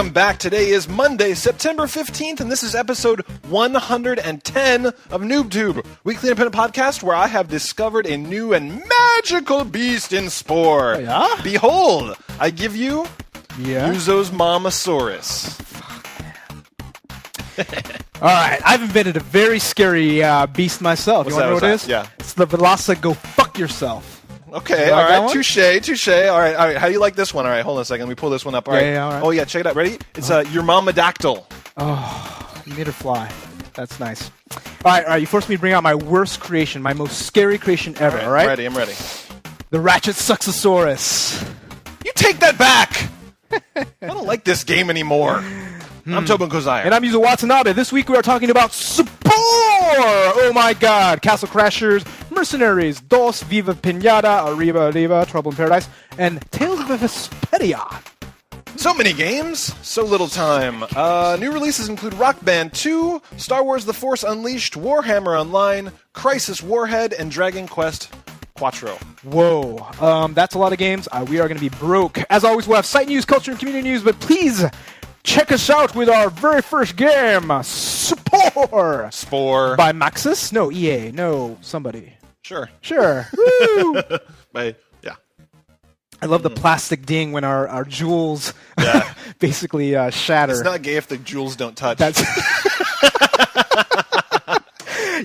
Welcome back. Today is Monday, September 15th, and this is episode 110 of Noobtoob, weekly independent podcast where I have discovered a new and magical beast in Spore. Oh, yeah? Behold, I give you Yuzo's Momosaurus. All right, I've invented a very scary beast myself. What's You want to know that? what it is? Yeah. It's the Velasa Go Fuck Yourself. Okay, You all like that right, one? touche. All right. How do you like this one? All right, hold on a second. Let me pull this one up. All right. Yeah, all right. Oh, yeah, check it out. Ready? It's your Mamadactyl. Oh, you made her fly. That's nice. All right, you forced me to bring out my worst creation, my most scary creation ever, all right? I'm ready. The Ratchet Suxosaurus. You take that back! I don't like this game anymore. I'm Tobin Kozai. And I'm Yuzo Watanabe. This week we are talking about Spore! Oh my god! Castle Crashers, Mercenaries, Dos, Viva Pinata, Arriba, Trouble in Paradise, and Tales of Vesperia. So many games, so little time. New releases include Rock Band 2, Star Wars The Force Unleashed, Warhammer Online, Crysis Warhead, and Dragon Quest Quattro. Whoa. That's a lot of games. We are going to be broke. As always, we'll have site news, culture, and community news, but please check us out with our very first game, Spore. Spore. By Maxis? No, EA. No, somebody. Sure. Woo! Yeah. I love the plastic ding when our jewels Yeah. basically shatter. It's not gay if the jewels don't touch. That's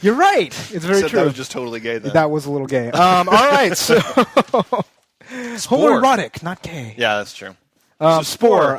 You're right. It's very Except true. that was just totally gay then. That was a little gay. All right, so Spore. homoerotic, not gay. Yeah, that's true. Spore.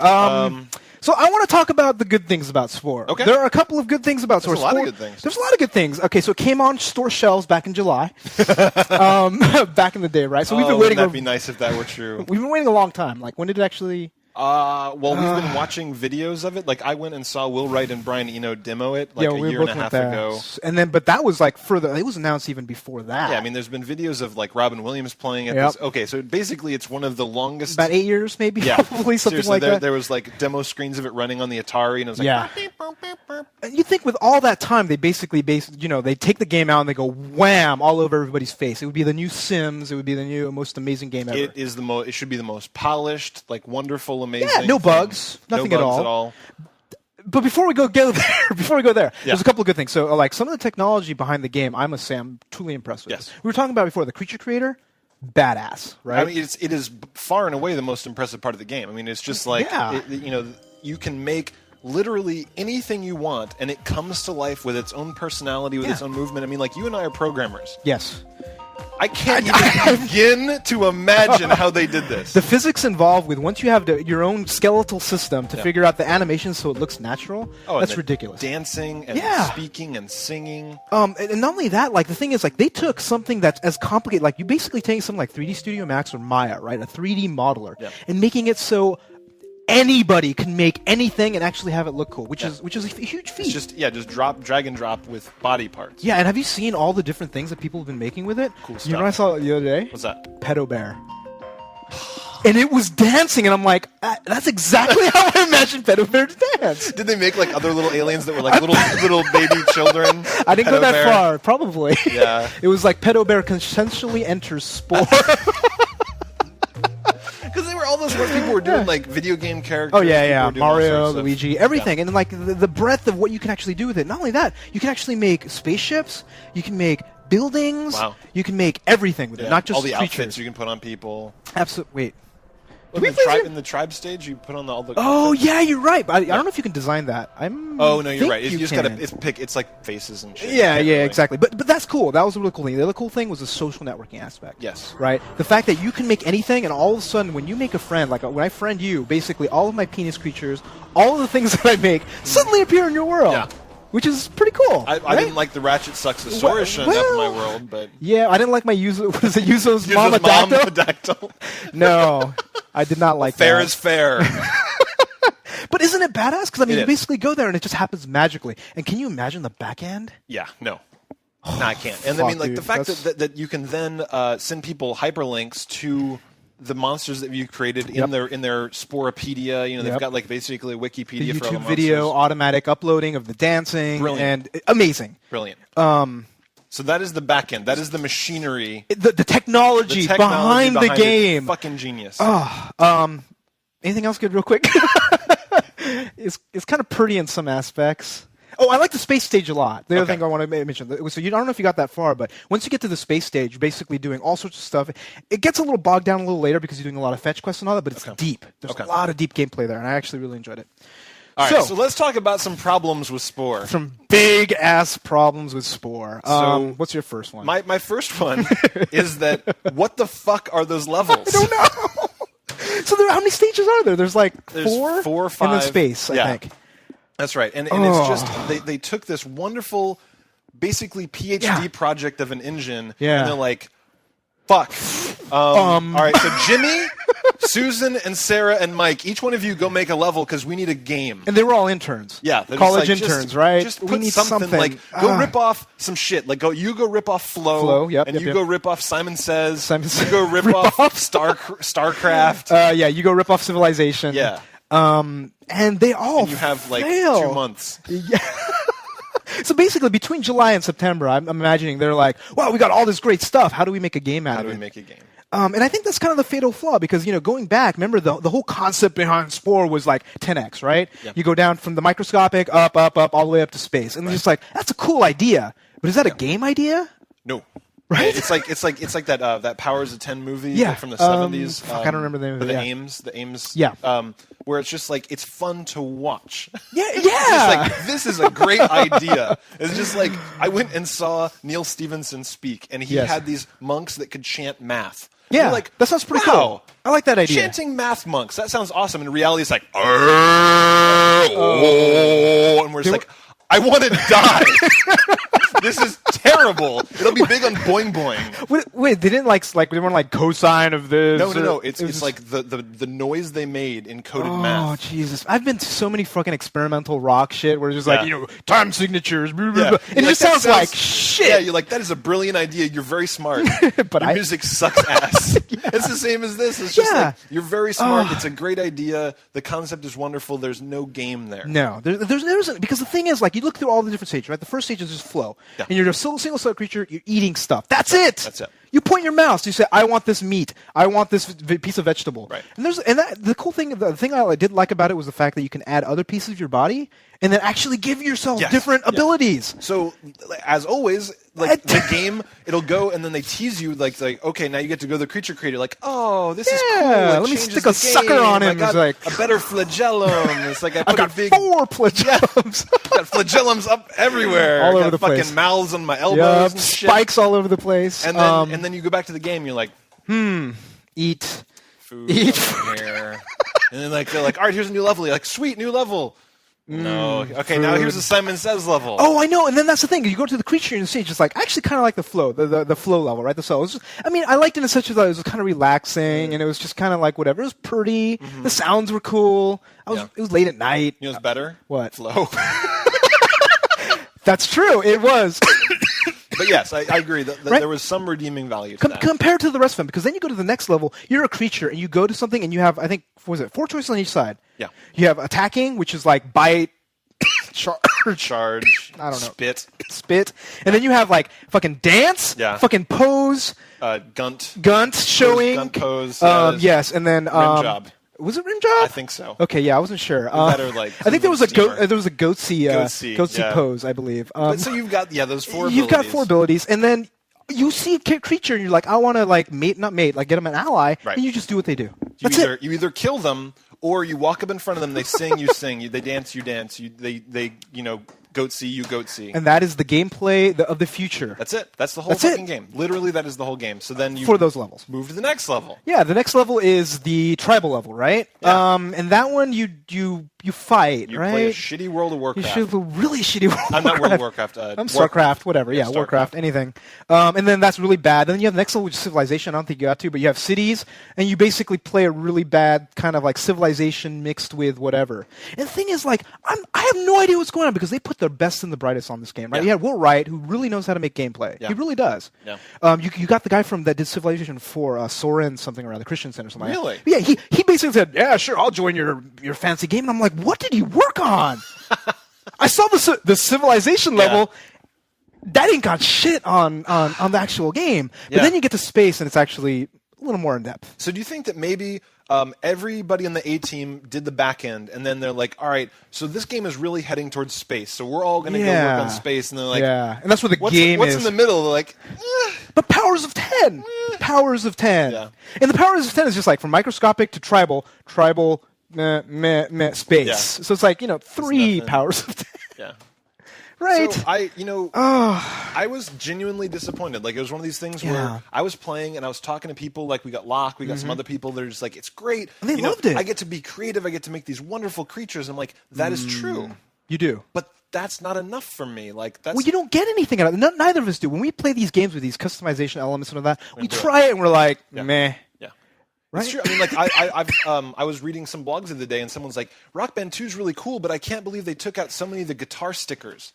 So I want to talk about the good things about Spore. Okay. There are a couple of good things about Spore. There's a lot of good things. There's a lot of good things. Okay, so it came on store shelves back in July. Back in the day, right? So we've been waiting. Wouldn't that be nice if that were true? We've been waiting a long time. Like, when did it actually... Well, we've been watching videos of it. Like, I went and saw Will Wright and Brian Eno demo it like a year and a half ago. And then, but that was like further. It was announced even before that. Yeah, I mean, there's been videos of like Robin Williams playing it. Yep. Okay, so basically, it's one of the longest. About 8 years, maybe. Yeah, Probably something seriously, like that. There was like demo screens of it running on the Atari, and it was like, Yeah. beep, boop, beep, boop. And you think with all that time, they basically, they take the game out and they go wham all over everybody's face. It would be the new Sims. It would be the new most amazing game ever. It is the most. It should be the most polished, like wonderful, amazing. Yeah, no thing. bugs, nothing no at bugs all. But before we go there, there's a couple of good things. So, like some of the technology behind the game, I must say, I'm truly impressed with. Yes. We were talking about before the creature creator, badass, right? I mean, it is far and away the most impressive part of the game. I mean, it's just like you can make literally anything you want, and it comes to life with its own personality, with its own movement. I mean, like, you and I are programmers. Yes. I can't even begin to imagine how they did this. The physics involved with once you have your own skeletal system to figure out the animation so it looks natural, that's ridiculous. Dancing and speaking and singing. And not only that, like the thing is, like they took something that's as complicated, like you basically taking something like 3D Studio Max or Maya, right, a 3D modeler, and making it so anybody can make anything and actually have it look cool, which is a huge feat. It's just drag and drop with body parts. Yeah, and have you seen all the different things that people have been making with it? Cool stuff. You know what I saw the other day? What's that? Pedo Bear. And it was dancing, and I'm like, that's exactly how I imagined Pedo Bear to dance. Did they make like other little aliens that were like little baby children? I didn't go Pedo that Bear? far, probably. Yeah. It was like Pedo Bear consensually enters Spore. Because they were all those people were doing like video game characters. Oh yeah, people were doing all Mario, sorts of- Luigi, everything, and like the breadth of what you can actually do with it. Not only that, you can actually make spaceships. You can make buildings. Wow. You can make everything with it, not just all the creatures. outfits you can put on people. Absolutely. Wait. In the tribe stage, you put on all the. Oh outfits. yeah, you're right. But I don't know if you can design that. Oh no, you're right. You just gotta. It's like faces and shit. Yeah, Really. exactly. But that's cool. That was a really cool thing. The other cool thing was the social networking aspect. Yes. Right? The fact that you can make anything, and all of a sudden, when you make a friend, like when I friend you, basically all of my penis creatures, all of the things that I make, suddenly appear in your world. Yeah. Which is pretty cool. I didn't like the Ratchet Suxosaurus showing up in my world, but yeah, I didn't like my Yuzo. What is it? Yuzo's Yuzo's Momadactyl? No, I did not like fair that. is fair. But isn't it badass? Because I mean, It you is. basically go there and it just happens magically. And can you imagine the back end? Yeah, no. No, I can't. And I mean, like dude, the fact that's- that you can then send people hyperlinks to the monsters that you created in their Sporepedia. You know, they've got like basically a Wikipedia The for all the YouTube video, monsters. automatic uploading of the dancing, Brilliant. and amazing. Brilliant. So that is the back end. That is the machinery. The technology, behind the game. Fucking genius. Anything else good, real quick? it's kind of pretty in some aspects. Oh, I like the space stage a lot. The other thing I want to mention. So I don't know if you got that far, but once you get to the space stage, you're basically doing all sorts of stuff. It gets a little bogged down a little later because you're doing a lot of fetch quests and all that, but it's deep. There's a lot of deep gameplay there, and I actually really enjoyed it. All right, so let's talk about some problems with Spore. Some big-ass problems with Spore. So what's your first one? My first one is that what the fuck are those levels? I don't know. So how many stages are there? There's four? 4 or 5. And then space, I think. That's right. And it's just, they took this wonderful, basically PhD project of an engine, and they're like, fuck. All right, so Jimmy, Susan, and Sarah, and Mike, each one of you go make a level because we need a game. And they were all interns. Yeah. College interns, right? Just put something. Like, go rip off some shit. Like, you go rip off Flow, and you go rip off Simon Says. You go rip off StarCraft. You go rip off Civilization. Yeah. And they all and you have fail. 2 months. Yeah. So basically, between July and September, I'm imagining they're like, "Wow, we got all this great stuff. How do we make a game out of it?" How do we make a game? And I think that's kind of the fatal flaw because going back, remember the whole concept behind Spore was like 10x, right? Yeah. You go down from the microscopic up, all the way up to space, and it's just like that's a cool idea, but is that a game idea? No. Right? It's like that Powers of 10 movie from the 70s. I don't remember the name of it. The Ames. Yeah. Where it's just like it's fun to watch. Yeah. It's like this is a great idea. It's just like I went and saw Neil Stephenson speak, and he had these monks that could chant math. Yeah, like, that sounds pretty cool. I like that idea. Chanting math monks. That sounds awesome. In reality, it's like, and we're just like, I want to die. This is terrible. It'll be big on Boing Boing. Wait, they didn't they weren't like cosine of this. No. It's like the noise they made in coded math. Oh Jesus! I've been to so many fucking experimental rock shit where it's just like time signatures, blah, blah, blah. And it just sounds like shit. Yeah, you're like that is a brilliant idea. You're very smart, but your music sucks ass. It's the same as this. It's just like you're very smart. It's a great idea. The concept is wonderful. There's no game there. No, there's because the thing is you look through all the different stages. Right, the first stage is just flow. Yeah. And you're a single cell creature, you're eating stuff. That's it! That's it. You point your mouse, you say, I want this meat. I want this piece of vegetable. Right. And the cool thing, the thing I did like about it was the fact that you can add other pieces of your body and then actually give yourself different abilities. So, as always, the game, it'll go and then they tease you like, okay, now you get to go to the creature creator. Like, oh, this is cool. Let me stick a sucker on him. I got a better flagellum. It's like I got 4 flagellums. Got flagellums up everywhere. All over the place. Fucking mouths on my elbows and shit. Spikes all over the place. And then you go back to the game. You're like, eat food here. And then they're like, all right, here's a new level. You're like, sweet, new level. No. Okay, food. Now here's the Simon Says level. Oh, I know. And then that's the thing. You go to the creature in the stage. It's like I actually kind of like the flow, the flow level, right? The cell. I liked it in such a way it was kind of relaxing, and it was just kind of like whatever. It was pretty. Mm-hmm. The sounds were cool. It was late at night. You know what's better? What? Flow. That's true. It was. But yes, I agree that there was some redeeming value to that. Compared to the rest of them, because then you go to the next level, you're a creature, and you go to something, and you have, I think, 4 choices on each side. Yeah. You have attacking, which is like bite, charge, I don't know. Spit. And then you have like fucking dance, fucking pose, gunt showing. Gunt pose. Yes, and then... rim job. Was it rim job? I think so. Okay, yeah, I wasn't sure. I think there was a goatsy pose, I believe. So you've got those 4 abilities. You've got 4 abilities, and then you see a creature, and you're like, I want to get them an ally, and you just do what they do. You either kill them, or you walk up in front of them, they sing, you sing, they dance, you dance, they goatsy, you goatsy. And that is the gameplay of the future. That's it. That's the whole fucking game. Literally, that is the whole game. So then you... For those levels. Move to the next level. Yeah, the next level is the tribal level, right? Yeah. And that one, you fight, you right? Play a shitty World of Warcraft. You should really shitty World of Warcraft. I'm not World of Warcraft. I'm StarCraft, whatever. Yeah, Warcraft, anything. And then that's really bad. Then you have the next level, which is Civilization. I don't think you got to, but you have cities, and you basically play a really bad kind of like Civilization mixed with whatever. And the thing is, I have no idea what's going on because they put their best and the brightest on this game, right? Yeah. You had Will Wright, who really knows how to make gameplay. Yeah. He really does. Yeah. You got the guy that did Civilization 4, Soren something around the Christian Center or something. Really? Yeah, he basically said, yeah, sure, I'll join your fancy game. And I'm like, what did he work on? I saw the Civilization level. That ain't got shit on the actual game. But then you get to space, and it's actually a little more in depth. So do you think that maybe everybody on the A team did the back end, and then they're like, all right, so this game is really heading towards space, so we're all going to go work on space, and they're like, and that's what the game what's is. What's in the middle? They're like, but powers of 10, powers of 10, and the powers of 10 is just like from microscopic to tribal, space. So it's like 3 powers of 10. Yeah. Right. So I was genuinely disappointed. Like, it was one of these things where I was playing and I was talking to people. Like, we got Locke, we got some other people that are just like, it's great. And they loved it. I get to be creative. I get to make these wonderful creatures. I'm like, that is true. You do. But that's not enough for me. Like, that's... Well, you don't get anything out of it. Neither of us do. When we play these games with these customization elements and all that, we try it and we're like, meh. Right? It's true. I mean, like, I was reading some blogs the other day, and someone's like, Rock Band 2 is really cool, but I can't believe they took out so many of the guitar stickers.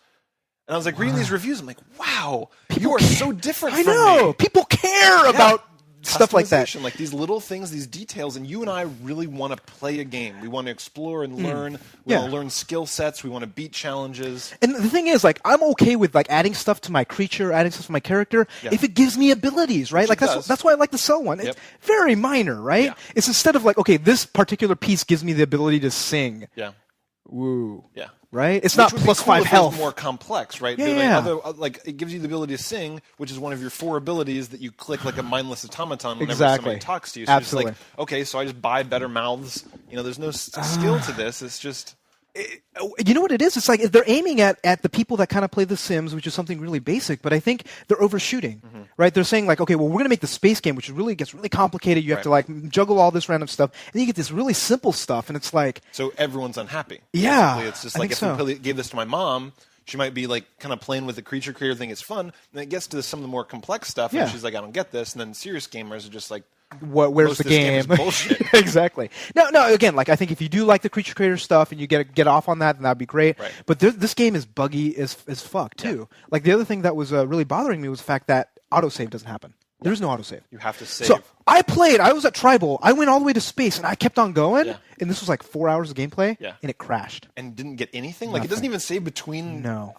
And I was like, reading these reviews, I'm like, wow, you are so different from me. I know. People care about stuff like that. Like these little things, these details, and you and I really want to play a game. We want to explore and learn. We want to learn skill sets. We want to beat challenges. And the thing is, like, I'm okay with like adding stuff to my creature, adding stuff to my character, if it gives me abilities, right? Like that's why I like the Cell one. It's very minor, right? Yeah. It's instead of like, okay, this particular piece gives me the ability to sing. Yeah. Woo. Yeah. Right? It's not plus cool 5 health. It's more complex, right? Yeah. Like, it gives you the ability to sing, which is one of your 4 abilities that you click like a mindless automaton whenever somebody talks to you. So Absolutely. you're just like, okay, so I just buy better mouths. There's no skill to this. It's just... You know what it is? It's like they're aiming at the people that kind of play The Sims, which is something really basic, but I think they're overshooting, right? They're saying like, okay, well, we're going to make the space game, which gets really complicated. You have to like juggle all this random stuff, and then you get this really simple stuff, and it's like... So everyone's unhappy. Yeah. Basically. It's just like if we gave this to my mom, she might be like kind of playing with the creature creator thing. It's fun. And then it gets to some of the more complex stuff, and she's like, I don't get this. And then serious gamers are just like, where's the game? Bullshit. Exactly. No. Again, like I think if you do like the creature creator stuff and you get off on that, then that'd be great. Right. But this game is buggy as fuck too. Yeah. Like the other thing that was really bothering me was the fact that autosave doesn't happen. There is no autosave. You have to save. So I was at Tribal. I went all the way to space, and I kept on going. And this was like 4 hours of gameplay, and it crashed. And didn't get anything? Like, it doesn't even save between... No.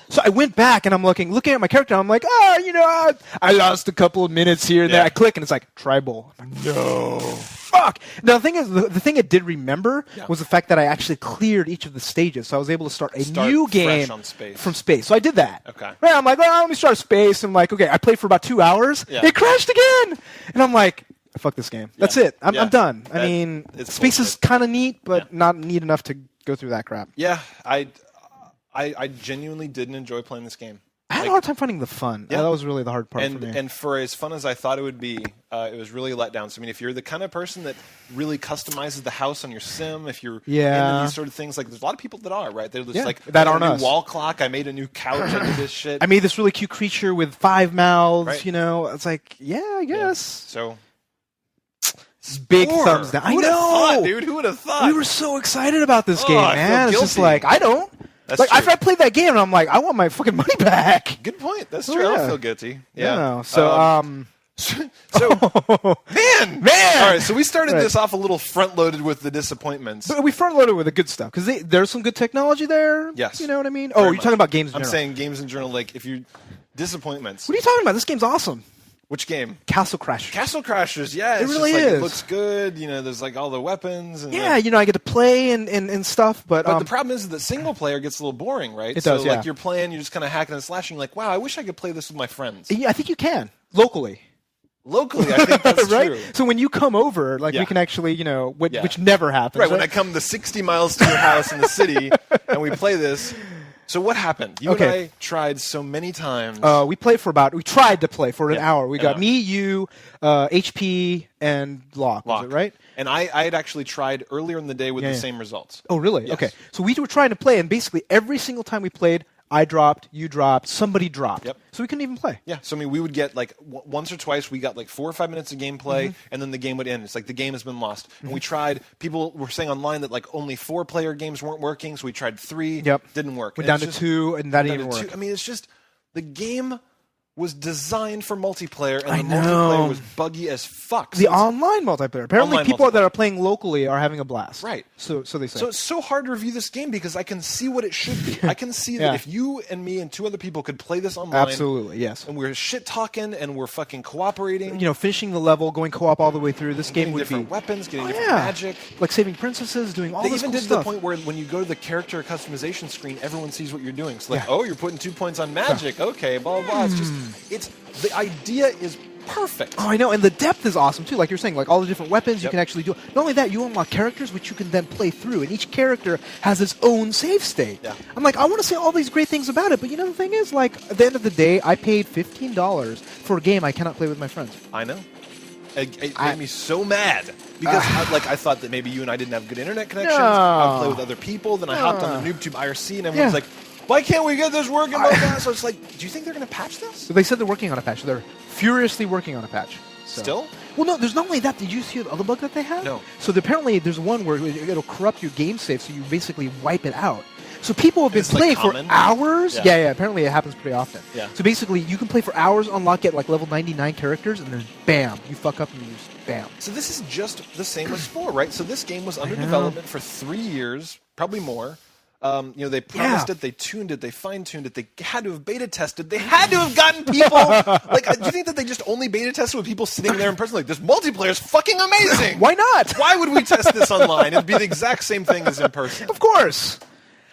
So I went back, and I'm looking at my character, and I'm like, I lost a couple of minutes here and there. I click, and it's like, Tribal. No. Fuck! Now, the thing is, the thing it did remember was the fact that I actually cleared each of the stages, so I was able to start new game from space. So I did that. Okay. Right, I'm like, let me start space. And I'm like, okay, I played for about 2 hours. Yeah. It crashed again! And I'm like... Fuck this game. That's it. I'm done. I mean, space is kind of neat, but not neat enough to go through that crap. Yeah, I genuinely didn't enjoy playing this game. I had a hard time finding the fun. Yeah. That was really the hard part for me. And for as fun as I thought it would be, it was really a letdown. So, I mean, if you're the kind of person that really customizes the house on your sim, if you're into these sort of things, like there's a lot of people that are, right? They're just like, that I aren't made a us. new wall clock, I made a new couch, I did this shit. I made this really cute creature with 5 mouths, It's like, I guess. So... Big thumbs down. I know, thought, dude. Who would have thought? We were so excited about this game, man. It's just like I don't. That's like true. I played that game, and I'm like, I want my fucking money back. Good point. That's true. I don't feel guilty. Yeah. So, man. All right. So we started this off a little front-loaded with the disappointments. But we front-loaded with the good stuff because there's some good technology there. Yes. You know what I mean? Very you're much. talking about games in general. I'm saying games in general. Like if you disappointments. What are you talking about? This game's awesome. Which game? Castle Crashers. Castle Crashers, yeah. It's really just like, is. It looks good. There's like all the weapons. And I get to play and stuff. But the problem is that single player gets a little boring, right? It does, So like you're playing, you're just kind of hacking and slashing. Like, wow, I wish I could play this with my friends. Yeah, I think you can locally. I think that's right? true. So when you come over, like we can actually, which never happens. Right, when I come the 60 miles to your house in the city and we play this. So what happened? You and I tried so many times. We tried to play for an hour. We got me, you, HP, and Locke. Was it right? And I had actually tried earlier in the day with the same results. Oh, really? Yes. Okay. So we were trying to play, and basically every single time we played, I dropped, you dropped, somebody dropped. Yep. So we couldn't even play. Yeah. So I mean, we would get like once or twice. We got like 4 or 5 minutes of gameplay, and then the game would end. It's like the game has been lost. And we tried. People were saying online that like only 4-player games weren't working, so we tried 3. Yep. Didn't work. Went down to 2, and that didn't even work. I mean, it's just the game was designed for multiplayer, and I the know. multiplayer was buggy as fuck. The online multiplayer. Apparently, Online people multiplayer. that are playing locally are having a blast. Right. So they say. So it's so hard to review this game because I can see what it should be. I can see that if you and me and 2 other people could play this online, absolutely, yes. and we're shit talking and we're fucking cooperating, finishing the level, going co-op all the way through. This game getting would different be weapons, getting different magic. like saving princesses, doing all They this even cool did stuff. to the point where when you go to the character customization screen, everyone sees what you're doing. So like, oh, you're putting 2 points on magic. Okay, blah blah blah. It's the idea is perfect. Oh, I know, and the depth is awesome too. Like you're saying, like all the different weapons you can actually do. Not only that, you unlock characters which you can then play through, and each character has its own save state. Yeah. I'm like, I want to say all these great things about it, but the thing is, like, at the end of the day, I paid $15 for a game I cannot play with my friends. I know. It made me so mad because I thought that maybe you and I didn't have good internet connections. I would play with other people. Then I hopped on the Noobtoob IRC, and everyone's like, "Why can't we get this working?" So it's like, do you think they're going to patch this? So they said they're working on a patch. They're furiously working on a patch. So. Still? Well, no. There's not only that. Did you see the other bug that they have? No. So apparently, there's one where it'll corrupt your game save, so you basically wipe it out. So people have been playing for hours. Yeah. Apparently, it happens pretty often. Yeah. So basically, you can play for hours, unlock it like level 99 characters, and then bam, you fuck up and you just bam. So this is just the same as Spore, right? So this game was under development for 3 years, probably more. They promised it, they tuned it, they fine-tuned it, they had to have beta tested, they had to have gotten people. Do you think that they just only beta tested with people sitting there in person like, this multiplayer is fucking amazing? Why not? Why would we test this online? It'd be the exact same thing as in person. Of course.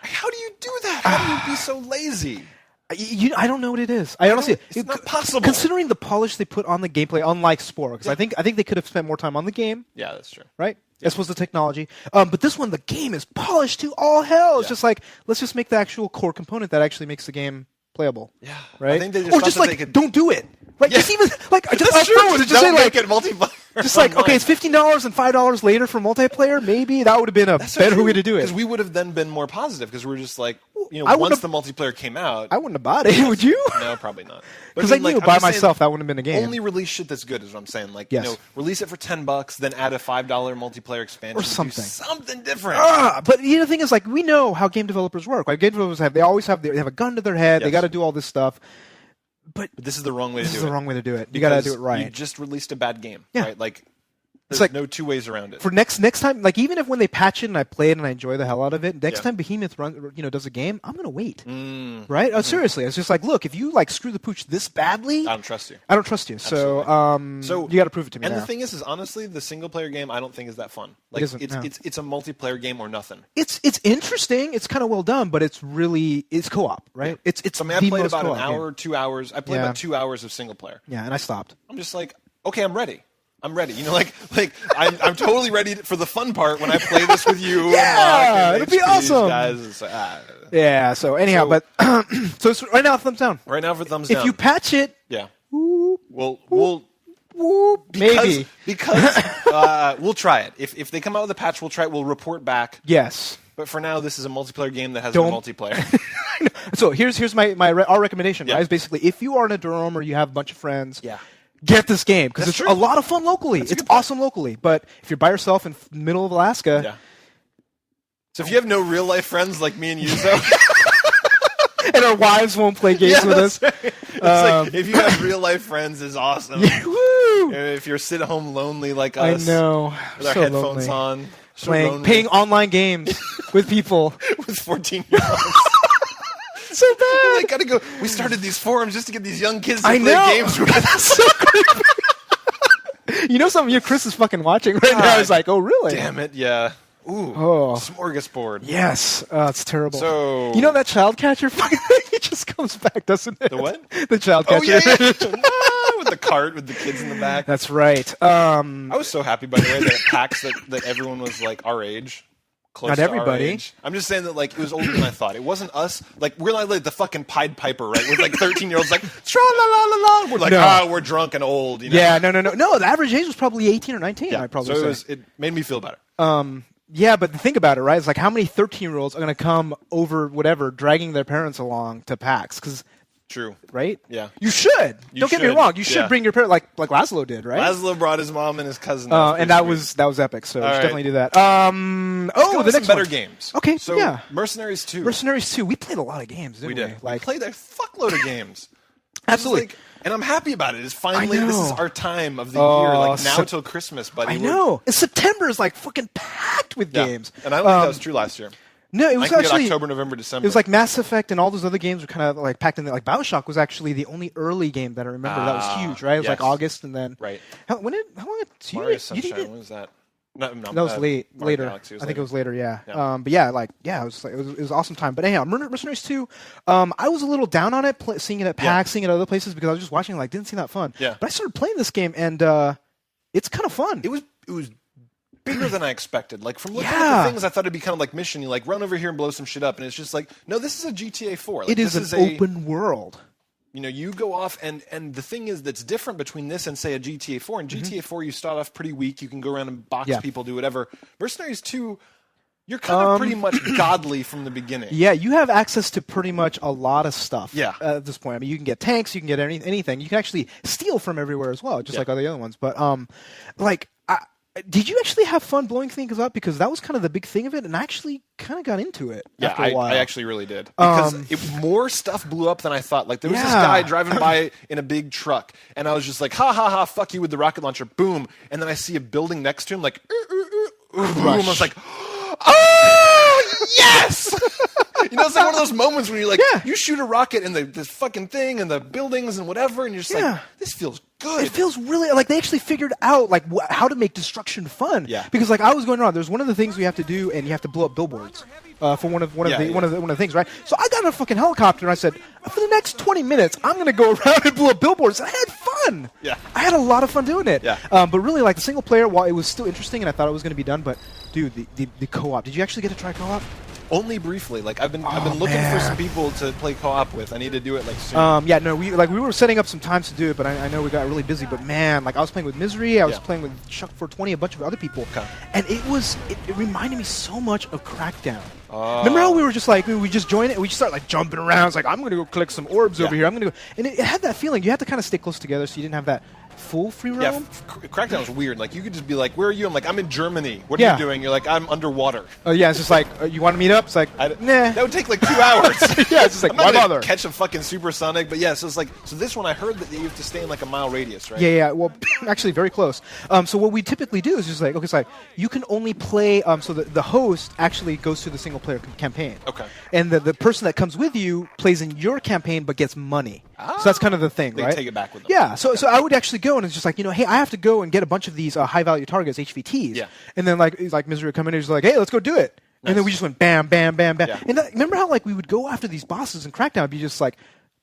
How do you do that? How do you be so lazy? I don't know what it is. I honestly, it's not possible. Considering the polish they put on the gameplay, unlike Spore, because I think they could have spent more time on the game. Yeah, that's true. Right? As was the technology. But this one, the game is polished to all hell. It's just like, let's just make the actual core component that actually makes the game playable. Yeah. Right? I think they just or they could... don't do it. Right? Yeah. Just even like just that's true. Just say make like it multiplayer. Just like okay, it's $15 and $5 later for multiplayer. Maybe that would have been a better way to do it. Because we would have then been more positive. Because we're just like, once the multiplayer came out, I wouldn't have bought it. Would you? No, probably not. Because I knew by myself that wouldn't have been a game. Only release shit that's good is what I'm saying. Like, yes. Release it for $10, then add a $5 multiplayer expansion or something. Do something different. But the thing is, like, we know how game developers work. Like, game developers they have a gun to their head. Yes. They got to do all this stuff. But this is the wrong way to do it. This is the wrong way to do it. You got to do it right. You just released a bad game, yeah. right? Like, there's like, no 2 ways around it. For next time, like even if when they patch it and I play it and I enjoy the hell out of it, next time Behemoth does a game, I'm gonna wait. Right? Seriously, it's just like, look, if you like screw the pooch this badly, I don't trust you. I don't trust you. So you got to prove it to me. And now. the thing is honestly, the single player game I don't think is that fun. Like it's a multiplayer game or nothing. It's interesting. It's kind of well done, but it's co-op, right? Yeah. It's. I mean, I played about an hour, 2 hours. I played about 2 hours of single player. Yeah, and I stopped. I'm just like, okay, I'm ready. I'm ready. I'm totally ready for the fun part when I play this with you. Yeah, it'll be awesome. Guys. Yeah. So anyhow, but so it's right now thumbs down. Right now for thumbs down. If you patch it, we'll maybe because we'll try it. If they come out with a patch, we'll try it. We'll report back. Yes. But for now, this is a multiplayer game that has no multiplayer. So here's our recommendation. Right? Is basically if you are in a dorm or you have a bunch of friends. Yeah. Get this game because it's a lot of fun locally. It's awesome locally, but if you're by yourself in the middle of Alaska, so if you have no real life friends like me and Yuzo, and our wives won't play games with us, right. It's like if you have real life friends, is awesome. Woo! If you're sit at home lonely like us, I know, with our headphones on, playing online games with people with 14-year-olds. So bad. I gotta go. We started these forums just to get these young kids to play games with us. So creepy. Some of Chris is fucking watching right now. I was like, oh, really? Damn it, yeah. Ooh, smorgasbord. Yes, it's terrible. So that child catcher fucking it just comes back, doesn't it? The what? The child catcher. With the cart with the kids in the back. That's right. I was so happy, by the way, that at PAX that everyone was like our age. Not everybody. I'm just saying that it was older than I thought. It wasn't us. We're not like the fucking Pied Piper, right? With 13-year-olds tra la la la la. We're like, we're drunk and old. Yeah, no. The average age was probably 18 or 19. Yeah. I'd probably say. It made me feel better. Yeah, but think about it, right? It's like how many 13-year-olds are going to come over whatever, dragging their parents along to PAX? Because true, right? Yeah, you should. Don't get me wrong. You should bring your parents, like Laszlo did, right? Laszlo brought his mom and his cousin, and that was epic. So definitely do that. The next better games. Okay, so Mercenaries 2. Mercenaries 2. We played a lot of games, didn't we? We played a fuckload of games. Absolutely. And I'm happy about it. It's finally, this is our time of the year, like now till Christmas, buddy. I know. And September is like fucking packed with games. And I don't think that was true last year. No, it was actually October, November, December. It was like Mass Effect and all those other games were kind of like packed in there. Like BioShock was actually the only early game that I remember that was huge, right? It was like August and then How long? Mario Sunshine. When was that? No, that was later. Galaxy was I think it was later. Yeah. Yeah. But yeah, it was an awesome time. But anyhow, Mercenaries 2. I was a little down on it, seeing it at PAX, seeing it at other places because I was just watching. Like, didn't seem that fun. Yeah. But I started playing this game and it's kind of fun. It was bigger than I expected. Like from looking at the things, I thought it'd be kind of like Mission. You like run over here and blow some shit up, and it's just like, no, this is a GTA 4. Like, it is an open world. You know, you go off, and the thing is that's different between this and say a GTA 4. In GTA 4, you start off pretty weak. You can go around and box people, do whatever. Mercenaries 2, you're kind of pretty much godly from the beginning. Yeah, you have access to pretty much a lot of stuff. Yeah. At this point, I mean, you can get tanks, you can get anything. You can actually steal from everywhere as well, just like all the other ones. But did you actually have fun blowing things up? Because that was kind of the big thing of it, and I actually kind of got into it after a while. I actually really did. Because more stuff blew up than I thought. Like, there was this guy driving by in a big truck, and I was just like, ha, ha, ha, fuck you with the rocket launcher, boom. And then I see a building next to him, like, boom. I was like, oh, yes! You know, it's like one of those moments where you're like, you shoot a rocket and this fucking thing and the buildings and whatever, and you're just like, this feels good. It feels really like they actually figured out like how to make destruction fun. Yeah. Because like I was going around, there's one of the things we have to do, and you have to blow up billboards for one of the things, right? So I got in a fucking helicopter and I said, for the next 20 minutes, I'm gonna go around and blow up billboards. And I had fun. Yeah. I had a lot of fun doing it. Yeah. But really, like the single player, while it was still interesting and I thought it was gonna be done, but dude, the co-op. Did you actually get to try co-op? Only briefly. Like I've been looking for some people to play co-op with. I need to do it like soon. We were setting up some times to do it, but I know we got really busy. But man, like I was playing with Misery, I was playing with Chuck 420, a bunch of other people, and it reminded me so much of Crackdown. Remember how we were just like we just joined it, and we just start like jumping around. It's like I'm gonna go collect some orbs over here. I'm gonna go, and it had that feeling. You had to kind of stay close together, so you didn't have that full free roam. Yeah, Crackdown was weird. Like you could just be like, "Where are you?" I'm like, "I'm in Germany." What are you doing? You're like, "I'm underwater." Oh yeah, it's just like, "You want to meet up?" It's like, nah. That would take like 2 hours. Yeah, it's just like, why bother? Catch a fucking supersonic, but yeah, so it's like, this one I heard that you have to stay in like a mile radius, right? Yeah. Well, actually, very close. So what we typically do is just like, okay, it's like you can only play. So the host actually goes through the single player campaign. Okay. And the person that comes with you plays in your campaign but gets money. So that's kind of the thing, right? They take it back with them. Yeah. So I would actually go and it's just like, hey, I have to go and get a bunch of these high value targets, HVTs. Yeah. And then like Misery would come in and he's like, hey, let's go do it. Nice. And then we just went bam, bam, bam, bam. Yeah. And remember how like we would go after these bosses in Crackdown and be just like,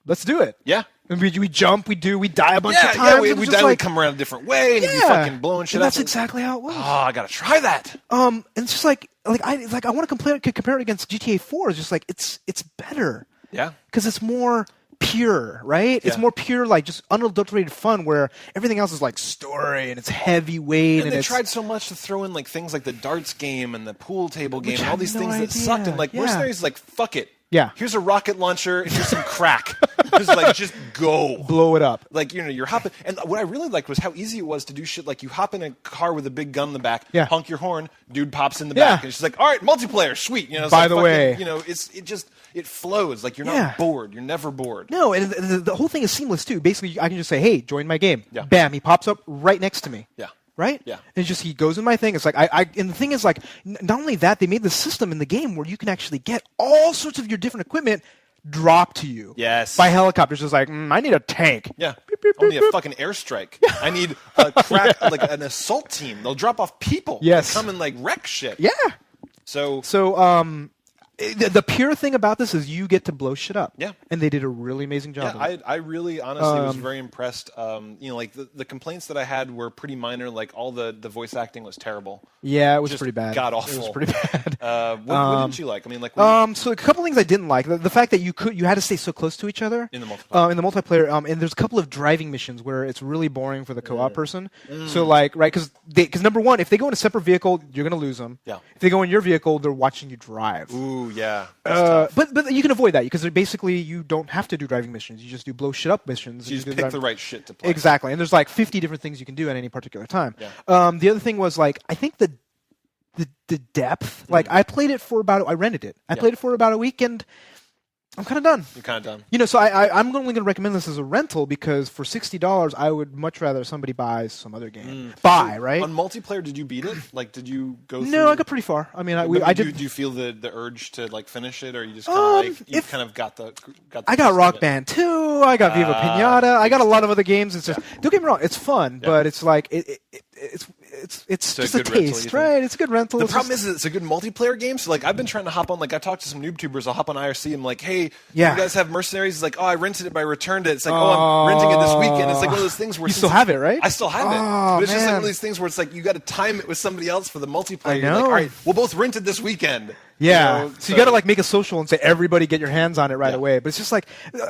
let's do it. Yeah. And we jump, we die a bunch of times. Yeah, we die, we come around a different way, and you fucking blowing shit up. That's exactly how it was. Oh, I gotta try that. And it's just like I want to compare it against GTA 4. It's just like it's better. Yeah. Because it's more pure, right? Yeah. It's more pure, like just unadulterated fun, where everything else is like story and it's heavyweight. And they tried so much to throw in like things like the darts game and the pool table game and all these things that sucked. And like Mercenaries is like, fuck it. Yeah. Here's a rocket launcher and here's some crack. Just go. Blow it up. Like, you're hopping. And what I really liked was how easy it was to do shit like you hop in a car with a big gun in the back, honk your horn, dude pops in the back, and it's just like, all right, multiplayer, sweet. It's By like the way, it flows. Like, you're not bored. You're never bored. No, and the whole thing is seamless, too. Basically, I can just say, hey, join my game. Yeah. Bam, he pops up right next to me. Yeah. Right? Yeah. And it's just, he goes in my thing. It's like, and the thing is, like, not only that, they made the system in the game where you can actually get all sorts of your different equipment dropped to you. Yes. By helicopters. Just like, I need a tank. Yeah. Beep, beep, beep, a fucking airstrike. I need a crack, like an assault team. They'll drop off people. Yes. Come and, like, wreck shit. Yeah. So, the pure thing about this is you get to blow shit up. Yeah. And they did a really amazing job. Yeah, I really honestly was very impressed. Like the complaints that I had were pretty minor. Like all the voice acting was terrible. Yeah, it was pretty bad. God awful. It was pretty bad. What didn't you like? I mean, like so a couple things I didn't like. The fact that you had to stay so close to each other in the multiplayer. And there's a couple of driving missions where it's really boring for the co-op person. So like because number one, if they go in a separate vehicle, you're gonna lose them. Yeah. If they go in your vehicle, they're watching you drive. Ooh. Yeah. But you can avoid that because basically you don't have to do driving missions. You just do blow shit up missions. You just pick the right shit to play. Exactly. And there's like 50 different things you can do at any particular time. Yeah. The other thing was like I think the depth. Like I played it for I rented it. I played it for about a week and I'm kind of done. You're kind of done. You know, so I'm only going to recommend this as a rental because for $60, I would much rather somebody buy some other game. Right? On multiplayer, did you beat it? Like, did you go through? No, I got pretty far. I mean, I did. Do you feel the urge to like finish it, or you just kind of kind of got the I got Rock Band 2. I got Viva Pinata. I got a lot of other games. It's just don't get me wrong, it's fun, but it's like it's just a taste, right? It's a good rental. The problem is it's a good multiplayer game. So like I've been trying to hop on. Like I talked to some Noobtubers. I'll hop on IRC and I'm like, hey, you guys have Mercenaries? It's like, oh, I rented it, but I returned it. It's like, oh, I'm renting it this weekend. It's like one of those things where you still have it, right? I still have it. But it's just like one of these things where it's like you got to time it with somebody else for the multiplayer. I know. You're like, all right, we'll both rent it this weekend. Yeah, you know, so you got to like make a social and say everybody get your hands on it right away. But it's just like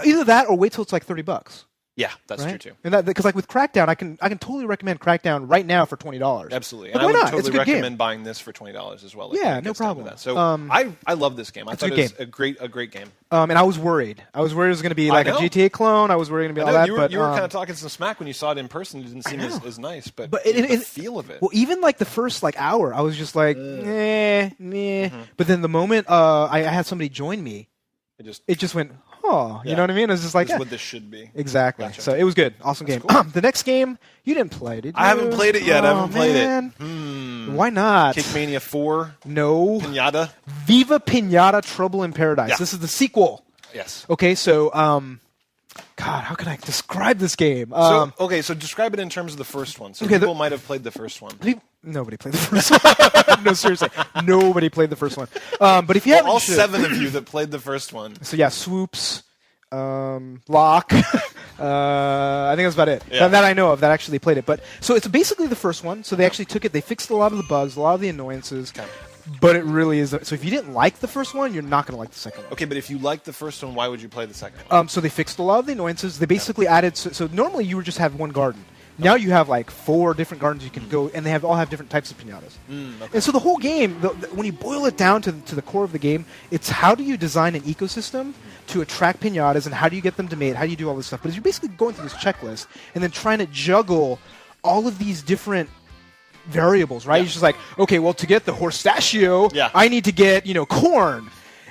either that or wait till it's like $30. Yeah, that's true too. And because like with Crackdown, I can totally recommend Crackdown right now for $20. Absolutely, and I would not? totally recommend buying this for $20 as well. Yeah, no problem. That. So I love this game. I thought it was a great game. And I was worried. It was going to be like a GTA clone. I was worried it was going to be all that. You were kind of talking some smack when you saw it in person. It didn't seem as nice, but the feel of it. Well, even like the first like hour, I was just like, meh. Mm-hmm. But then the moment I had somebody join me, it just went. Oh, you know what I mean? It was just like this is what this should be. Exactly. Gotcha. So it was good. Awesome game. Cool. The next game, you didn't play, did you? I haven't played it yet. I haven't played it. Why not? Kickmania 4? No. Pinata? Viva Pinata Trouble in Paradise. Yeah. This is the sequel. Yes. Okay, so, God, how can I describe this game? So describe it in terms of the first one. So people might have played the first one. Nobody played the first one. No, seriously. Nobody played the first one. But if you haven't... all 7 of you that played the first one. So yeah, Swoops, Locke. I think that's about it. Yeah. That I know of that actually played it. But so it's basically the first one. So they actually took it. They fixed a lot of the bugs, a lot of the annoyances. Okay. But it really is. So if you didn't like the first one, you're not going to like the second one. Okay, but if you liked the first one, why would you play the second one? So they fixed a lot of the annoyances. They basically added. So normally you would just have one garden. Now you have like 4 different gardens you can go, and they all have different types of pinatas. Okay. And so the whole game, when you boil it down to the core of the game, it's how do you design an ecosystem to attract pinatas, and how do you get them to mate? How do you do all this stuff? But you're basically going through this checklist and then trying to juggle all of these different variables, right? It's just like, okay, well, to get the horstachio, I need to get corn.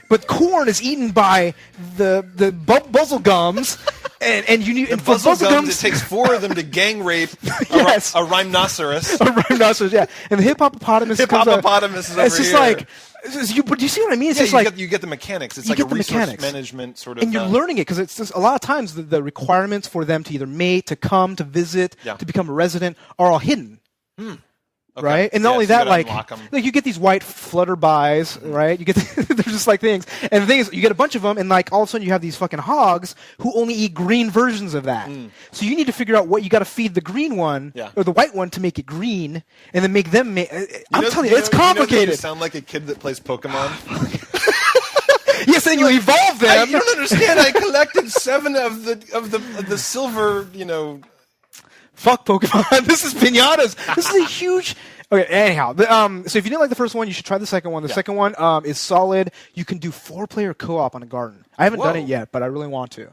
But corn is eaten by the buzzle gums, and you need the buzzle gums. It takes 4 of them to gang rape a rhinoceros. A rhinoceros, yeah. And the hippopotamus. Hippopotamus is over it's just here. like. But do you see what I mean? It's just like you get the mechanics. It's like a resource management sort of. And you're learning it because it's just, a lot of times the requirements for them to either mate, to come, to visit, to become a resident are all hidden. Okay. Right, and not only that, like you get these white flutterbys, right? You get they're just like things, and the thing is, you get a bunch of them, and like all of a sudden you have these fucking hogs who only eat green versions of that. So you need to figure out what you got to feed the green one or the white one to make it green, and then make them. I'm telling you, it's complicated. You sound like a kid that plays Pokemon. Yes, and you evolve them. You don't understand. I collected 7 of the silver, Fuck Pokemon. This is pinatas. This is a huge... Okay, anyhow. So if you didn't like the first one, you should try the second one. The second one is solid. You can do 4-player co-op on a garden. I haven't done it yet, but I really want to.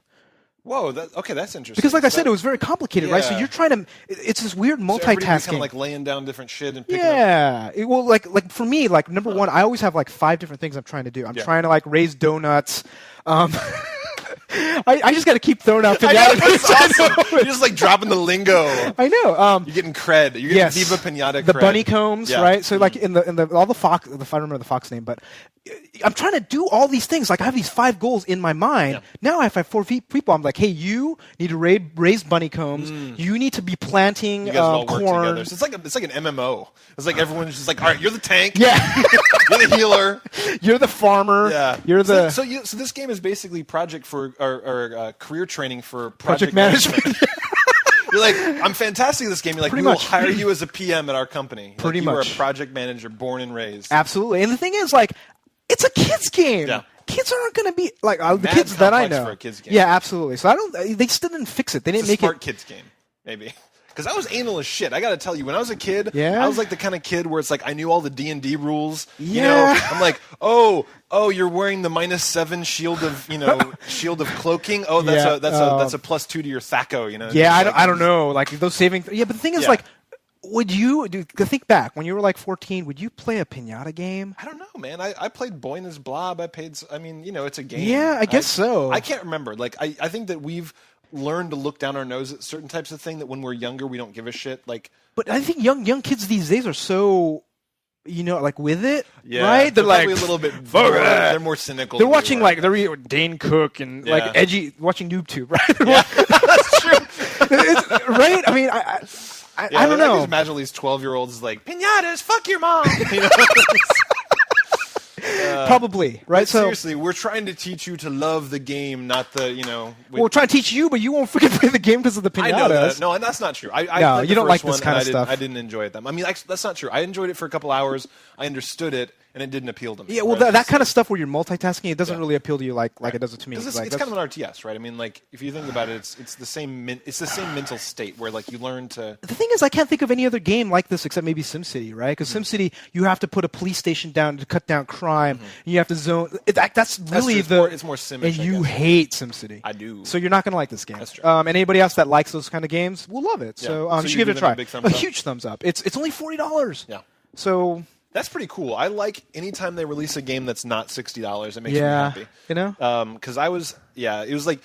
Whoa, that's interesting. Because like I said, it was very complicated, right? So you're trying to... It's this weird multitasking. So kind of like laying down different shit and picking up... Well, like for me, like number one, I always have like 5 different things I'm trying to do. I'm trying to like raise donuts. I just got to keep throwing out pinatas. Awesome. You're just like dropping the lingo. I know. You're getting cred. You're getting Viva Pinata cred. The bunny combs, right? So like in the all the fox, I don't remember the fox name, but I'm trying to do all these things. Like I have these 5 goals in my mind. Now I have 4 people. I'm like, hey, you need to raise bunny combs. You need to be planting you guys all corn. Work together. So it's like an MMO. It's like everyone's just like, all right, you're the tank. Yeah. You're the healer. You're the farmer. Yeah. You're the. So this game is basically project for or career training for project management. You're like, I'm fantastic at this game. You're like, we will hire you as a PM at our company. Pretty much. You are a project manager born and raised. Absolutely. And the thing is, like, it's a kid's game. Yeah. Kids aren't going to be like the kids that I know. For a kid's game. Yeah, absolutely. So they still didn't fix it. They didn't make it. It's a smart kids game, maybe. Because I was anal as shit. I got to tell you, when I was a kid, I was like the kind of kid where it's like I knew all the D&D rules. Yeah. I'm like, oh, you're wearing the -7 shield of cloaking. Oh, that's a +2 to your THAC0. Yeah, I don't know. Like those saving. Yeah, but the thing is, like, Would you think back when you were like 14? Would you play a pinata game? I don't know, man. I played Boyna's Blob. I mean, it's a game. Yeah, I guess so. I can't remember. Like, I think that we've learned to look down our nose at certain types of thing that when we're younger we don't give a shit. Like, but I think young kids these days are so. Like with it, yeah, right? They're like a little bit. They're more cynical. They're watching like they're Dane Cook and like edgy, watching Noobtoob, right? Yeah, that's true. Right? I mean, I don't know. I just imagine these 12-year-olds like pinatas. Fuck your mom. Probably, right? So seriously, we're trying to teach you to love the game, not the we're trying to teach you, but you won't freaking play the game because of the pinatas. I know that. No, and that's not true. No, you don't like this kind of stuff. I didn't enjoy it. I mean, that's not true. I enjoyed it for a couple hours. I understood it, and it didn't appeal to me. Yeah, well, that kind of stuff where you're multitasking, it doesn't really appeal to you like it does to me. It's kind of an RTS, right? I mean, like if you think about it, it's the same mental state where like you learn to. The thing is, I can't think of any other game like this except maybe SimCity, right? Because SimCity, you have to put a police station down to cut down crime. And you have to zone. That's really it's more Simish. And you hate SimCity. I do. So you're not gonna like this game. That's true. And anybody else that likes those kind of games will love it. So you should give it a try. A huge thumbs up. It's only $40. Yeah. So. That's pretty cool. I like anytime they release a game that's not $60. It makes me happy. Because it was like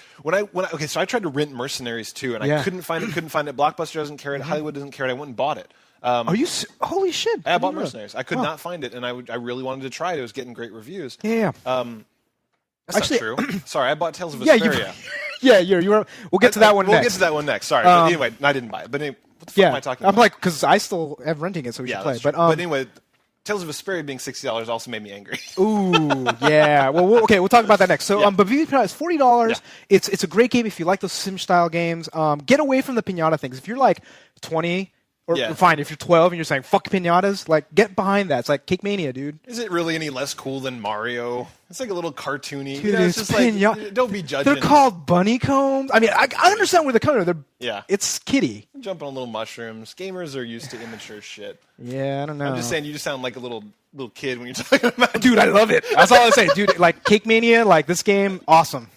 so I tried to rent Mercenaries too, and I couldn't find it. Blockbuster doesn't carry it. Hollywood doesn't carry it. I went and bought it. Are you? Holy shit! I bought Mercenaries. I could not find it, and I really wanted to try it. It was getting great reviews. Yeah. That's actually, not true. Sorry, I bought Tales of Vesperia. You were. We'll get to that one next. We'll get to that one next. Sorry. But anyway, I didn't buy it. But anyway, what the fuck am I talking about? I'm like, because I still am renting it, so we should play. But anyway. Tales of Vesperia being $60 also made me angry. Ooh, yeah. Well, we'll talk about that next. So, but Viva Pinata is $40. Yeah. It's a great game if you like those sim-style games. Get away from the pinata things. If you're like 20, or fine, if you're 12 and you're saying, fuck pinatas, like, get behind that. It's like Cake Mania, dude. Is it really any less cool than Mario? It's like a little cartoony. Dude, it's just like, don't be judging. They're called bunny combs. I mean, I understand where they're coming from. It's kiddie. Jumping on little mushrooms. Gamers are used to immature shit. Yeah, I don't know. I'm just saying, you just sound like a little kid when you're talking about it. Dude, I love it. That's all I say. Dude, like Cake Mania, like this game, awesome.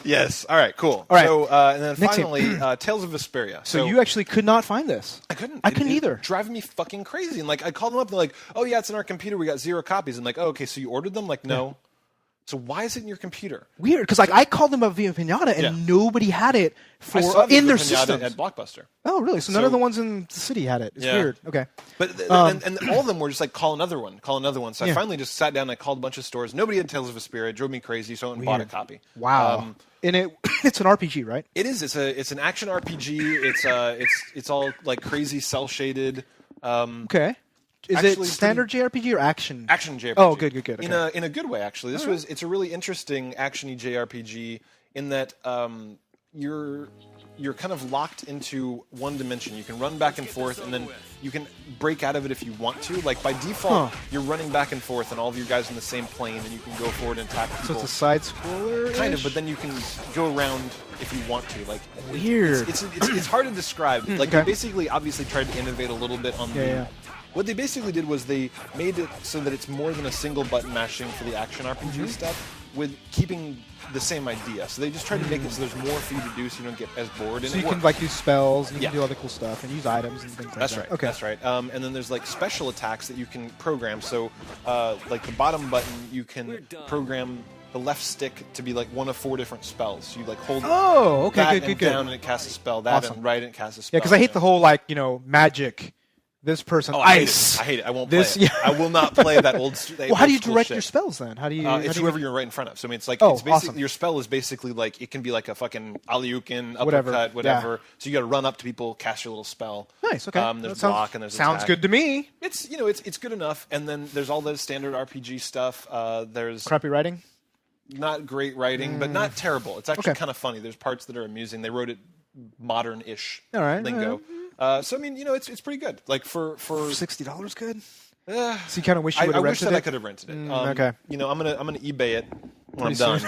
Yes. All right, cool. All right. So, and then finally, Tales of Vesperia. So you actually could not find this. I couldn't. I couldn't either. Driving me fucking crazy. And like, I called them up and they're like, oh yeah, it's in our computer. We got 0 copies. And like, oh, okay, so you ordered them? Like, no. So why is it in your computer? Weird, because like I called them about Viva Pinata and nobody had it in their systems at Blockbuster. Oh, really? So none of the ones in the city had it. It's weird. Okay, but and all of them were just like call another one. So I finally just sat down and I called a bunch of stores. Nobody had Tales of Vesperia. It drove me crazy. So I went and bought a copy. Wow. And it's an RPG, right? It is. It's an action RPG. It's all like crazy cel shaded. Okay. Is it standard JRPG or action? Action JRPG. Oh, good. Okay. In a good way, actually. It's a really interesting actiony JRPG in that you're kind of locked into one dimension. You can run back and forth, and then you can break out of it if you want to. Like by default, you're running back and forth, and all of your guys in the same plane, and you can go forward and attack people. So it's a side scroller, kind of, but then you can go around if you want to. Like weird. It's hard to describe. Like they basically, obviously, tried to innovate a little bit on the. What they basically did was they made it so that it's more than a single button mashing for the action RPG stuff, with keeping the same idea. So they just tried to make it so there's more for you to do, so you don't get as bored. So you can like do spells, and you can do other cool stuff, and use items and things like that. That's right. Okay. That's right. And then there's like special attacks that you can program. So like the bottom button, you can program the left stick to be like one of 4 different spells. So you like hold that and down, and it casts a spell. That and right, and it casts a spell. Yeah, because I hate the whole like magic. This person, ice. I hate it. I won't play it. Yeah. I will not play that old. Well, how do you direct your spells then? How do you? It's whoever you're right in front of. So I mean, it's like it's basically awesome. Your spell is basically like it can be like a fucking Alyukin, uppercut, whatever. Yeah. So you got to run up to people, cast your little spell. Nice. Okay. There's block and there's sounds attack. Good to me. It's it's good enough. And then there's all the standard RPG stuff. There's crappy writing. Not great writing, but not terrible. It's actually kind of funny. There's parts that are amusing. They wrote it modern-ish lingo. All right. So I mean, it's pretty good. Like for $60, good. So you kind of wish you would I have rented wish that it. I could have rented it. Okay. I'm gonna eBay it when I'm done.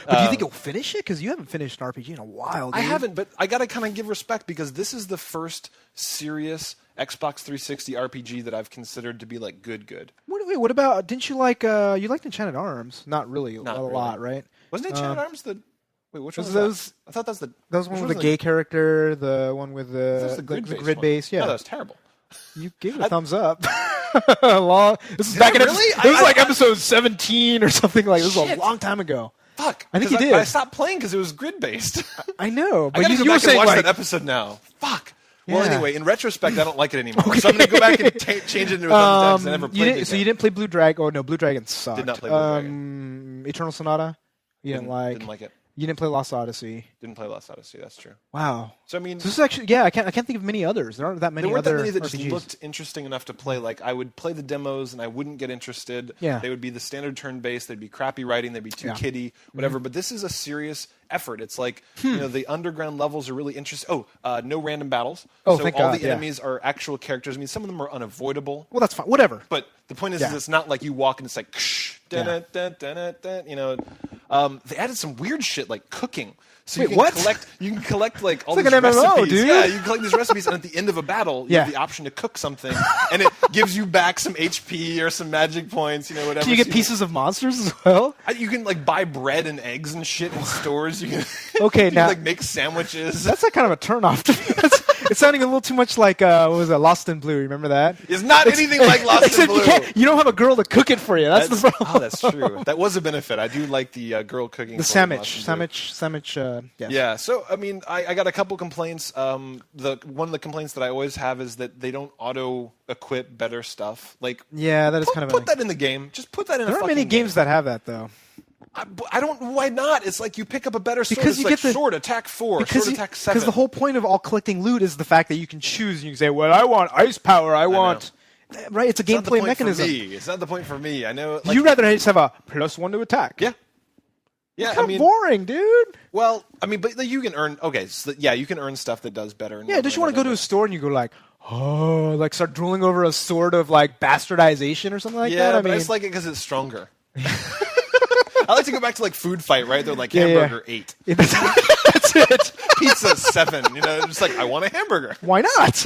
But do you think you'll finish it? Because you haven't finished an RPG in a while. Dude. I haven't, but I gotta kind of give respect because this is the first serious Xbox 360 RPG that I've considered to be like good. Wait, what about? Didn't you like? You liked Enchanted Arms? Not really. Not a really. lot, right? Wasn't Enchanted Arms the? Wait, which one was those? That? I thought that's the. Those one with the gay character, the one with the grid base. Yeah, no, that was terrible. You gave it a thumbs up. This is back in really? This was like episode 17 or something like this. Was a long time ago. Fuck. I think you did. I stopped playing because it was grid-based. I know. But you were saying watch that episode now. Fuck. Well, anyway, in retrospect, I don't like it anymore. Okay. So I'm going to go back and change it into a thumbs up. I never played it. So you didn't play Blue Dragon? Oh, no, Blue Dragon sucked. Did not play Blue Dragon. Eternal Sonata? Didn't like it. You didn't play Lost Odyssey. Didn't play Lost Odyssey. That's true. Wow. So I mean, this is actually I can't think of many others. There aren't that many. There weren't other that many that RPGs. just looked interesting enough to play. Like I would play the demos and I wouldn't get interested. Yeah. They would be the standard turn-based. They'd be crappy writing. They'd be too kiddie, whatever. But this is a serious effort. It's like the underground levels are really interesting. No random battles. Oh, so thank all God, the enemies are actual characters. I mean, some of them are unavoidable. Well, that's fine. Whatever. But the point is it's not like you walk and it's like they added some weird shit like cooking. So you can collect like all these recipes. Dude. Yeah, you can collect these recipes, and at the end of a battle, you have the option to cook something, and it gives you back some HP or some magic points, whatever. Do you get pieces of monsters as well? You can like buy bread and eggs and shit in stores. You can you can, now like make sandwiches. That's like kind of a turnoff to me. It's sounding a little too much like what was it, Lost in Blue? Remember that? It's not anything like Lost in Blue. You don't have a girl to cook it for you. That's the problem. Oh, that's true. That was a benefit. I do like the girl cooking. The sandwich. Yes. Yeah. So I mean, I got a couple complaints. One of the complaints that I always have is that they don't auto equip better stuff. Like that is kind of put that in the game. Just put that in. There aren't many games that have that though. I don't. Why not? It's like you pick up a better sword. Because it's you like get sword attack 4, sword attack 7. Because the whole point of all collecting loot is the fact that you can choose. And you can say, "Well, I want ice power. I want." Right? It's a gameplay mechanism. It's not the point for me. I know. Like, you rather just have a +1 to attack. Yeah. Yeah, it's kind of boring, dude. Well, I mean, but you can earn. Okay, so you can earn stuff that does better. Yeah, don't you want to go to a store and you go like, like start drooling over a sort of like bastardization or something like that? Yeah, but I just like it because it's stronger. I like to go back to like Food Fight, right? They're like hamburger 8. That's it. Pizza 7. Just like I want a hamburger. Why not?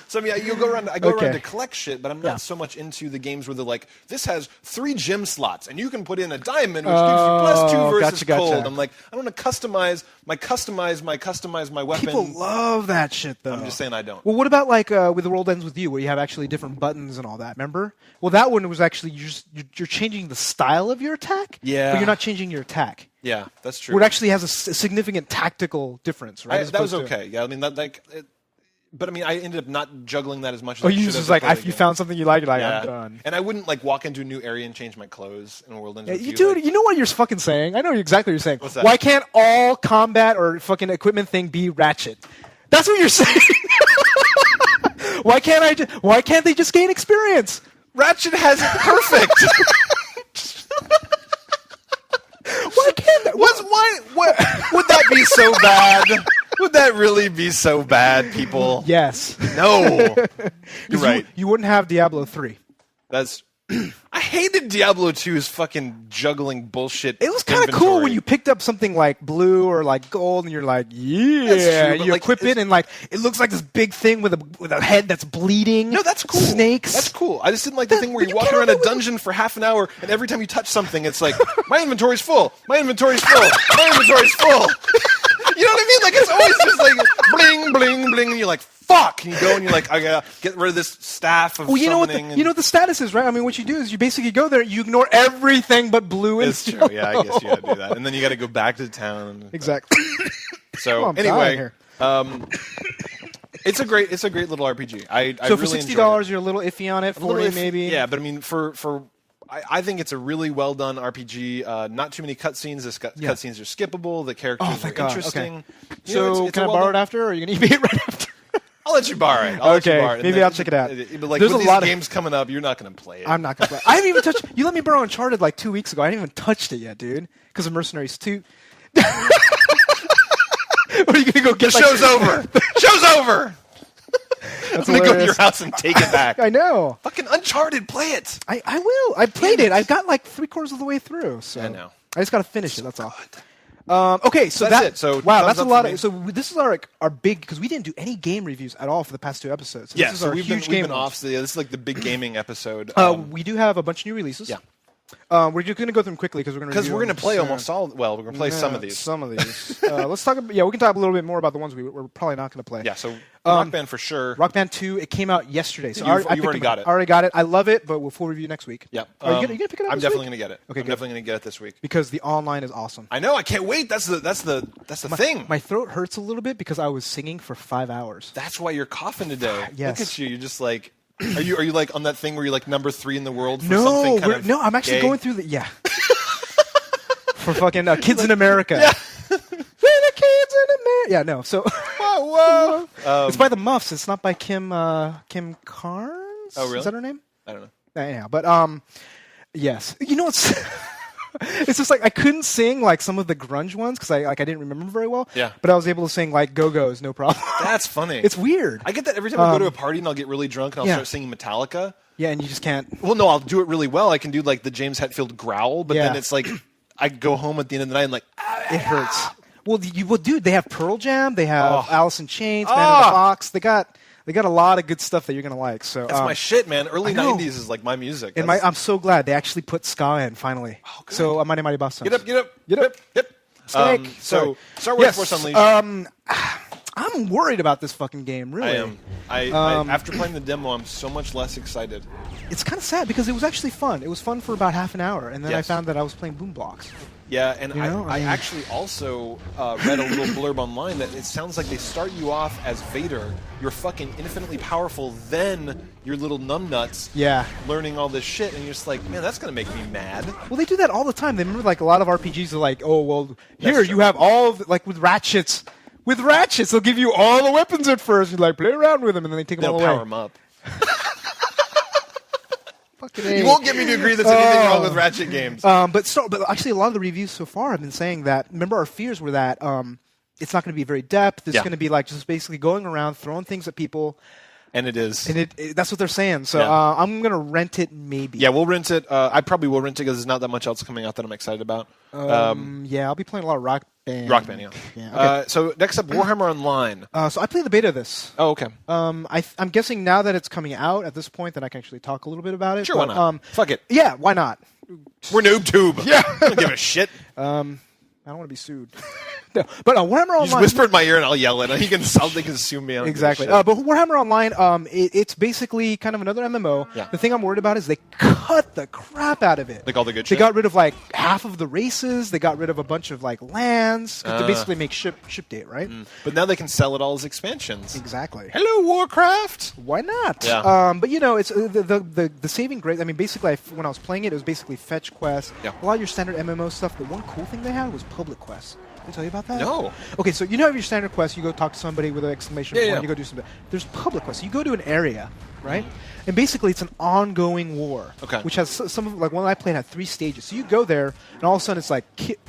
So I mean, I go around to collect shit, but I'm not so much into the games where they're like, this has 3 gem slots, and you can put in a diamond, which gives you +2 versus cold. I'm like, I want to customize my weapon. People love that shit, though. I'm just saying I don't. Well, what about like with The World Ends With You, where you have actually different buttons and all that? Remember? Well, that one was actually you're changing the style of your attack. Yeah. But you're not changing your attack. Yeah, that's true. Where it actually has a significant tactical difference, right? That was okay. Yeah, I mean but I mean, I ended up not juggling that as much as I should have. You just like, if you found something you like, you're like, I'm done. And I wouldn't like walk into a new area and change my clothes in World Ends With You. Dude, you know what you're fucking saying? I know exactly what you're saying. What's that? Why can't all combat or fucking equipment thing be Ratchet? That's what you're saying. Why can't they just gain experience? Ratchet has it perfect. Why can't that? What would that be so bad? Would that really be so bad, people? Yes. No. You're right. You wouldn't have Diablo 3. That's. I hated Diablo 2's fucking juggling bullshit. It was kind of cool when you picked up something like blue or like gold, and you're like, yeah, you equip it, and like it looks like this big thing with a head that's bleeding. No, that's cool. Snakes. That's cool. I just didn't like the thing where you walk around a dungeon for half an hour, and every time you touch something, it's like, my inventory's full. My inventory's full. My inventory's full. You know what I mean? Like it's always just like bling, bling, bling, and you're like, fuck! And you go and you're like, I gotta get rid of this staff of you know what the status is, right? I mean, what you do is you basically go there, you ignore everything but blue and It's true. Yeah, I guess you gotta do that, and then you gotta go back to town. Exactly. So anyway, it's a great little RPG. So for $60, you're a little iffy on it. 40 maybe. Yeah, but I mean, I think it's a really well done RPG. Not too many cutscenes. The cutscenes are skippable. The characters are interesting. Okay. So can I borrow it after, or are you gonna beat it right after? I'll let you borrow it. Maybe I'll check it out. But like, there's with these games coming up, you're not going to play it. I'm not going to play it. I haven't even touched. You let me borrow Uncharted like 2 weeks ago. I haven't even touched it yet, dude, because of Mercenaries 2. What are you going to go get? The show's over. Show's over. I'm going to go to your house and take it back. I know. Fucking Uncharted, play it. I will. I played it. I got like 3/4 of the way through. So I know. I just got to finish it. That's all. Okay, so that's it. So wow, that's a lot. So this is our big, because we didn't do any game reviews at all for the past 2 episodes. So this is our we've been off. So this is like the big gaming episode. We do have a bunch of new releases. Yeah. We're just going to go through them quickly because we're going to play almost all. Well, we're going to play some of these. Some of these. Let's talk. We can talk a little bit more about the ones we're probably not going to play. Yeah. So Rock Band for sure. Rock Band 2. It came out yesterday. So you've already got it. I already got it. I love it, but we'll full review next week. Yeah. Are you going to pick it up? I'm definitely going to get it. Okay. I'm definitely going to get it this week because the online is awesome. I know. I can't wait. That's the thing. My throat hurts a little bit because I was singing for 5 hours. That's why you're coughing today. Yes. Look at you. You're just like. Are you like on that thing where you're like number 3 in the world for something kind of No, I'm actually gay? going through the for fucking Kids in America. Yeah. We're the kids in America. Yeah, no. So whoa. it's by the Muffs. It's not by Kim Carnes. Oh, really? Is that her name? I don't know. Anyhow, but yes. You know what's it's just like I couldn't sing like some of the grunge ones because I didn't remember very well. Yeah. But I was able to sing like Go-Go's, no problem. That's funny. It's weird. I get that every time I go to a party and I'll get really drunk and I'll start singing Metallica. Yeah, and you just can't. Well, no, I'll do it really well. I can do like the James Hetfield growl, but then it's like I go home at the end of the night and like it hurts. Well, dude, they have Pearl Jam, they have Alice in Chains, Man in the Box. They got a lot of good stuff that you're gonna like. So that's my shit, man. Early '90s is like my music. And I'm so glad they actually put ska in finally. Oh, good. So Mighty Mighty Boss. Get up. So Star Wars Force Unleashed. I'm worried about this fucking game. Really, I am. After playing the demo, I'm so much less excited. It's kind of sad because it was actually fun. It was fun for about half an hour, and then I found that I was playing Boom Blocks. Yeah, and I actually also read a little blurb online that it sounds like they start you off as Vader. You're fucking infinitely powerful, then you're little numbnuts learning all this shit, and you're just like, man, that's going to make me mad. Well, they do that all the time. They remember, like, a lot of RPGs are like, oh, well, here you have all of, like, with ratchets. With ratchets, they'll give you all the weapons at first. You like play around with them, and then they take them all away. They'll power them up. You won't get me to agree there's anything wrong with Ratchet games. But actually, a lot of the reviews so far have been saying that. Remember, our fears were that it's not going to be very depth. It's going to be like just basically going around throwing things at people. And it is. And that's what they're saying. So I'm going to rent it maybe. Yeah, we'll rent it. I probably will rent it because there's not that much else coming out that I'm excited about. Yeah, I'll be playing a lot of Rock Band. Rock Band, okay. So next up, Warhammer Online. So I played the beta of this. Oh, okay. I'm guessing now that it's coming out at this point that I can actually talk a little bit about it. Sure, why not? Fuck it. Yeah, why not? We're Noobtoob. Yeah. I don't give a shit. I don't want to be sued. No, but Warhammer Online. Just whisper in my ear and I'll yell it. They can sue me. Exactly. But Warhammer Online, it's basically kind of another MMO. Yeah. The thing I'm worried about is they cut the crap out of it. Like all the good shit? They got rid of like half of the races. They got rid of a bunch of like lands to basically make ship date, right? But now they can sell it all as expansions. Exactly. Hello, Warcraft. Why not? Yeah. But you know, it's the saving grace. I mean, basically, when I was playing it, it was basically fetch quests. Yeah. A lot of your standard MMO stuff. The one cool thing they had was public quests. Did I tell you about that? No. Okay, so you know your standard quest, you go talk to somebody with an exclamation point, you go do something. There's public quests. You go to an area, right? And basically it's an ongoing war. Okay. Which has some of, like one I played had 3 stages. So you go there, and all of a sudden it's like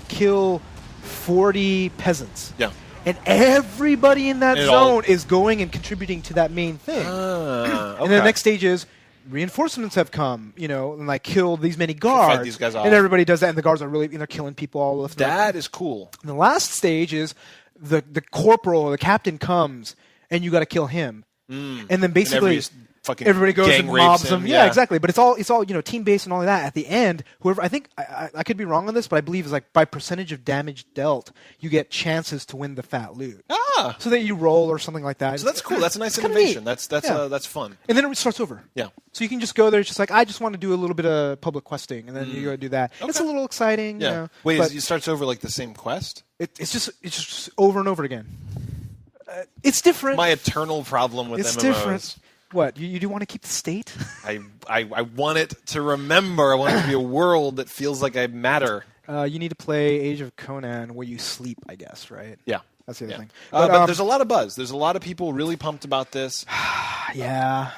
kill 40 peasants. Yeah. And everybody in that zone is going and contributing to that main thing. Okay. And then the next stage is reinforcements have come, you know, and like kill these many guards. Fight these guys off. And everybody does that, and the guards are really, they're killing people all left. That is cool. And the last stage is the corporal or the captain comes, and you got to kill him. And then basically everybody goes and mobs them. Yeah, exactly. But it's all team based and all of that. At the end, whoever I think I could be wrong on this, but I believe is like by percentage of damage dealt, you get chances to win the fat loot. So that you roll or something like that. So that's cool. That's a nice innovation. That's fun. And then it starts over. Yeah. So you can just go there. It's just like I just want to do a little bit of public questing, and then you go do that. Okay. It's a little exciting. Yeah. You know, wait, it starts over like the same quest? It's just over and over again. It's different. My eternal problem with MMOs. Different. What, you do want to keep the state? I want it to remember. I want it to be a world that feels like I matter. You need to play Age of Conan where you sleep, I guess, right? Yeah. That's the other thing. But there's a lot of buzz. There's a lot of people really pumped about this. Yeah.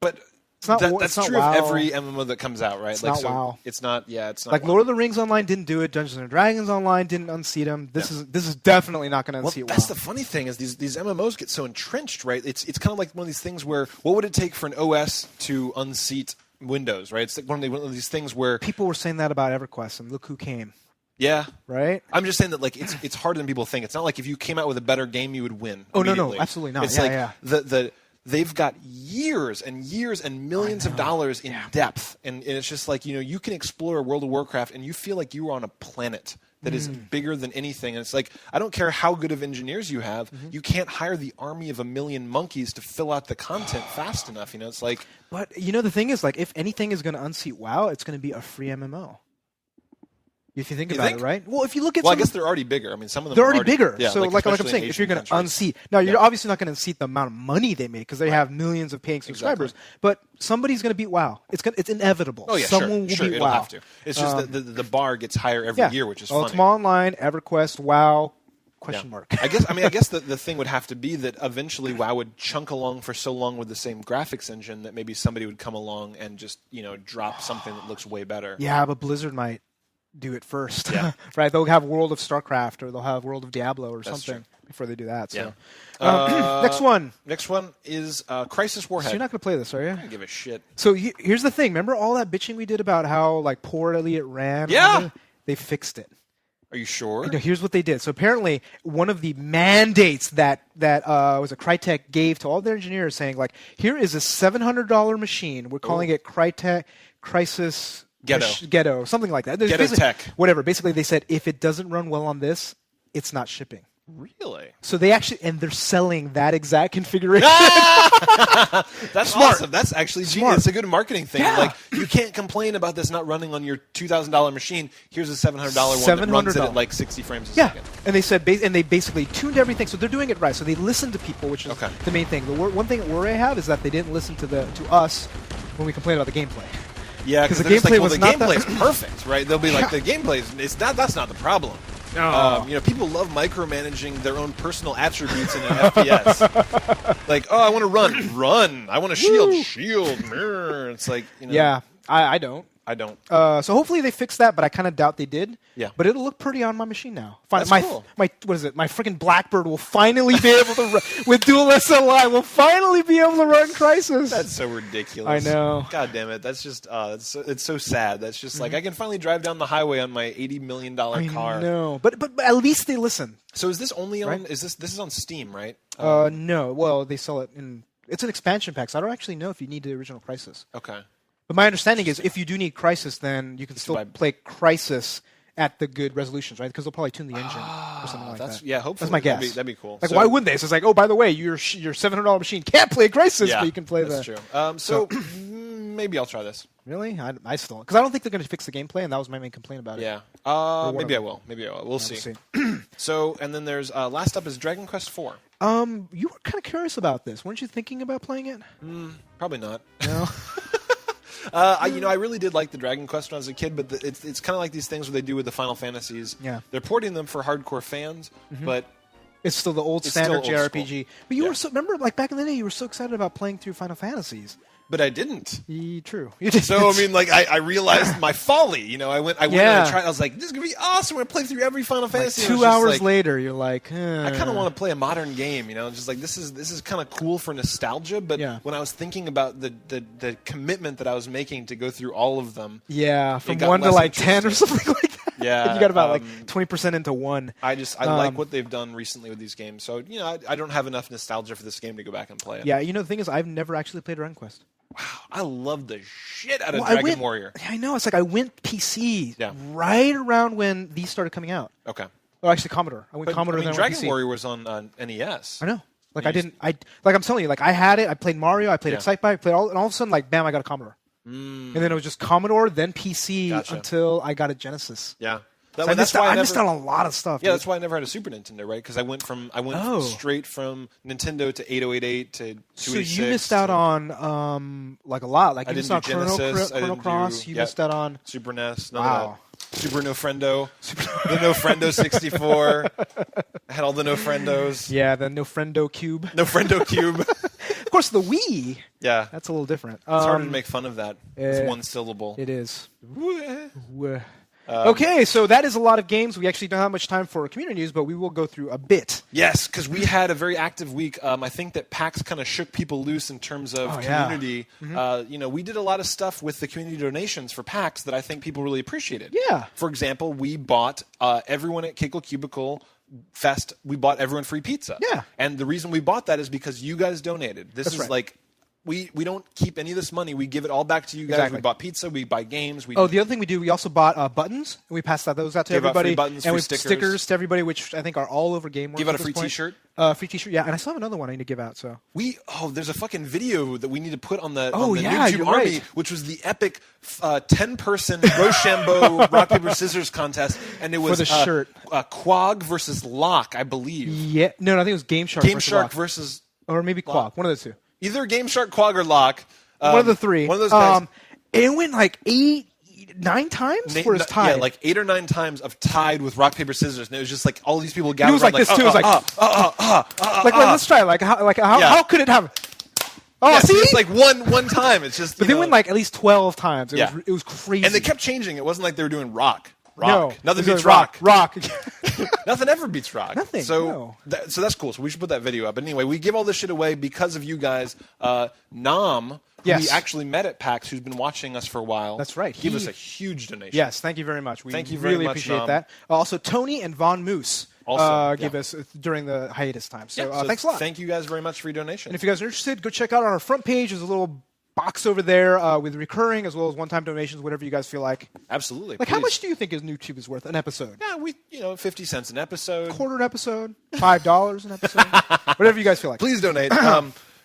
But that's true of every MMO that comes out, right? It's not WoW. It's not. Yeah, it's not. Like Lord of the Rings Online didn't do it. Dungeons and Dragons Online didn't unseat them. This is definitely not going to unseat WoW. That's the funny thing is these MMOs get so entrenched, right? It's kind of like one of these things where what would it take for an OS to unseat Windows, right? It's like one of these things where people were saying that about EverQuest, and look who came. Yeah. Right? I'm just saying that like it's harder than people think. It's not like if you came out with a better game you would win. Oh no, absolutely not. It's they've got years and years and millions of dollars in depth, and it's just like, you can explore World of Warcraft and you feel like you are on a planet that is bigger than anything. And it's like, I don't care how good of engineers you have, you can't hire the army of a million monkeys to fill out the content fast enough. It's like... But, the thing is, like, if anything is going to unseat WoW, it's going to be a free MMO. If you think about it, right? Well, if you look at I guess they're already bigger. I mean, some of them they're already bigger. Yeah, so, like I'm saying, if you're going to unseat... Now, you're obviously not going to unseat the amount of money they make because they have millions of paying subscribers. But somebody's going to beat WoW. It's inevitable. Oh, yeah, Someone will beat it'll WoW. have to. It's just that the bar gets higher every year, which is funny. Ultima Online, EverQuest, WoW... Question mark. I guess the thing would have to be that eventually WoW would chunk along for so long with the same graphics engine that maybe somebody would come along and just drop something that looks way better. Yeah, but Blizzard might do it first. Yeah. Right? They'll have World of StarCraft or they'll have World of Diablo or something before they do that. So. Yeah. Next one. Next one is Crysis Warhead. So you're not going to play this, are you? I don't give a shit. So here's the thing. Remember all that bitching we did about how poorly it ran? Yeah. They fixed it. Are you sure? Here's what they did. So apparently, one of the mandates that was a Crytek gave to all their engineers, saying here is a $700 machine. We're calling it Crysis Ghetto, something like that. Ghetto Tech. Whatever. Basically, they said if it doesn't run well on this, it's not shipping. Really? So they're selling that exact configuration. That's smart. Awesome. That's actually genius. It's a good marketing thing. Yeah. You can't complain about this not running on your $2,000 machine. Here's a $700 one that runs it at 60 frames a second. And they said, and they basically tuned everything. So they're doing it right. So they listened to people, which is the main thing. The one thing that worry I have is that they didn't listen to us when we complained about the gameplay. Yeah, because the gameplay was not the gameplay is perfect, right? They'll be like, the gameplay is not. That's not the problem. People love micromanaging their own personal attributes in an FPS. I want to run. I want to shield. It's like, Yeah, I don't. I don't. So hopefully they fixed that, but I kind of doubt they did. Yeah. But it'll look pretty on my machine now. That's cool. My what is it? My freaking Blackbird will finally be able to run, with dual SLI. Will finally be able to run Crysis. That's so ridiculous. I know. God damn it. That's just it's so sad. That's just I can finally drive down the highway on my $80 million car. No, but at least they listen. So is this only on? Is this is on Steam, right? No. Well, they sell it in. It's an expansion pack, so I don't actually know if you need the original Crysis. Okay. But my understanding is if you do need Crysis, then you can still play Crysis at the good resolutions, right? Because they'll probably tune the engine or something like that. Yeah, hopefully. That's my guess. That'd be cool. Why wouldn't they? So it's by the way, your $700 machine can't play Crysis, but you can play that's true. So maybe I'll try this. Really? I still... Because I don't think they're going to fix the gameplay, and that was my main complaint about it. Yeah. Maybe I will. We'll see. So, and then there's... last up is Dragon Quest IV. You were kind of curious about this. Weren't you thinking about playing it? Probably not. No? I really did like the Dragon Quest when I was a kid, but it's kind of like these things where they do with the Final Fantasies. Yeah. They're porting them for hardcore fans, but... It's still the old standard JRPG. But you were remember, back in the day, you were so excited about playing through Final Fantasies. But I didn't. True. So I realized my folly. I went and I tried. I was like, "This is gonna be awesome. We're gonna play through every Final Fantasy." 2 hours later, you're like, I kind of want to play a modern game. Just like this is kind of cool for nostalgia. But when I was thinking about the commitment that I was making to go through all of them, from 1 to 10 or something like that. Yeah, you got about 20% into 1. I like what they've done recently with these games. So I don't have enough nostalgia for this game to go back and play it. Yeah, the thing is, I've never actually played Dragon Quest. Wow, I love the shit out of Dragon Warrior. I know. It's I went PC right around when these started coming out. Okay. Oh, actually, Commodore. I went Commodore. Then Dragon PC. Warrior was on NES. I know. I'm telling you, I had it. I played Mario. I played Excitebike. I played and all of a sudden, bam, I got a Commodore. And then it was just Commodore, then PC until I got a Genesis. Yeah. I missed out on a lot of stuff. Yeah, that's why I never had a Super Nintendo, right? Because I went straight from Nintendo to 8088 to 286. So you missed out on a lot. You missed out on Chrono Cross. You missed out on Super NES. None of that. Super No Friendo. The No Friendo 64. I had all the No Friendos. Yeah, the No Friendo Cube. No Friendo Cube. Of course, the Wii. Yeah. That's a little different. It's harder to make fun of that. It's one syllable. It is. Okay, so that is a lot of games. We actually don't have much time for community news, but we will go through a bit. Yes, because we had a very active week. I think that PAX kind of shook people loose in terms of community. Yeah. We did a lot of stuff with the community donations for PAX that I think people really appreciated. Yeah. For example, we bought everyone at Kickle Cubicle Fest, we bought everyone free pizza. Yeah. And the reason we bought that is because you guys donated. This is like, we don't keep any of this money. We give it all back to you guys. Exactly. We bought pizza. We buy games. The other thing we do, we also bought buttons, and we passed those out to everybody. Free buttons, and free we stickers to everybody, which I think are all over Game Works. Give out a free T-shirt. Free T-shirt, yeah. And I still have another one I need to give out. So there's a fucking video that we need to put on the YouTube Army, right. which was the epic 10-person Rochambeau rock paper scissors contest, and it was for the shirt. Quag versus Locke, I believe. Yeah, no, I think it was Game Shark. Versus or maybe Quag. One of those two. Either Game Shark, Quag, or Locke. One of the three. One of those guys. It went like 9 times for his tie. Yeah, like 8 or 9 times of tied with rock paper scissors, and it was just like all these people gathered. It was like this too. It was like, let's try. How could it happen? Oh, yeah, see, it's like one time. It's just. But they went like at least 12 times. It was crazy. And they kept changing. It wasn't like they were doing rock. No, nothing beats rock. Rock. Nothing ever beats rock. Nothing. So, so that's cool. So we should put that video up. But anyway, we give all this shit away because of you guys. Nam, who we actually met at PAX, who's been watching us for a while. That's right. Give us a huge donation. Yes, thank you very much. We thank you very really much, appreciate Nam. that. Also, Tony and Von Moose gave us during the hiatus time. So, thanks a lot. Thank you guys very much for your donation. And if you guys are interested, go check out on our front page. There's a little box over there with recurring as well as one-time donations, whatever you guys feel like. Absolutely. Like, how much do you think Noobtoob is worth an episode? Yeah, 50 cents an episode. Quarter an episode? $5 an episode? Whatever you guys feel like. Please donate.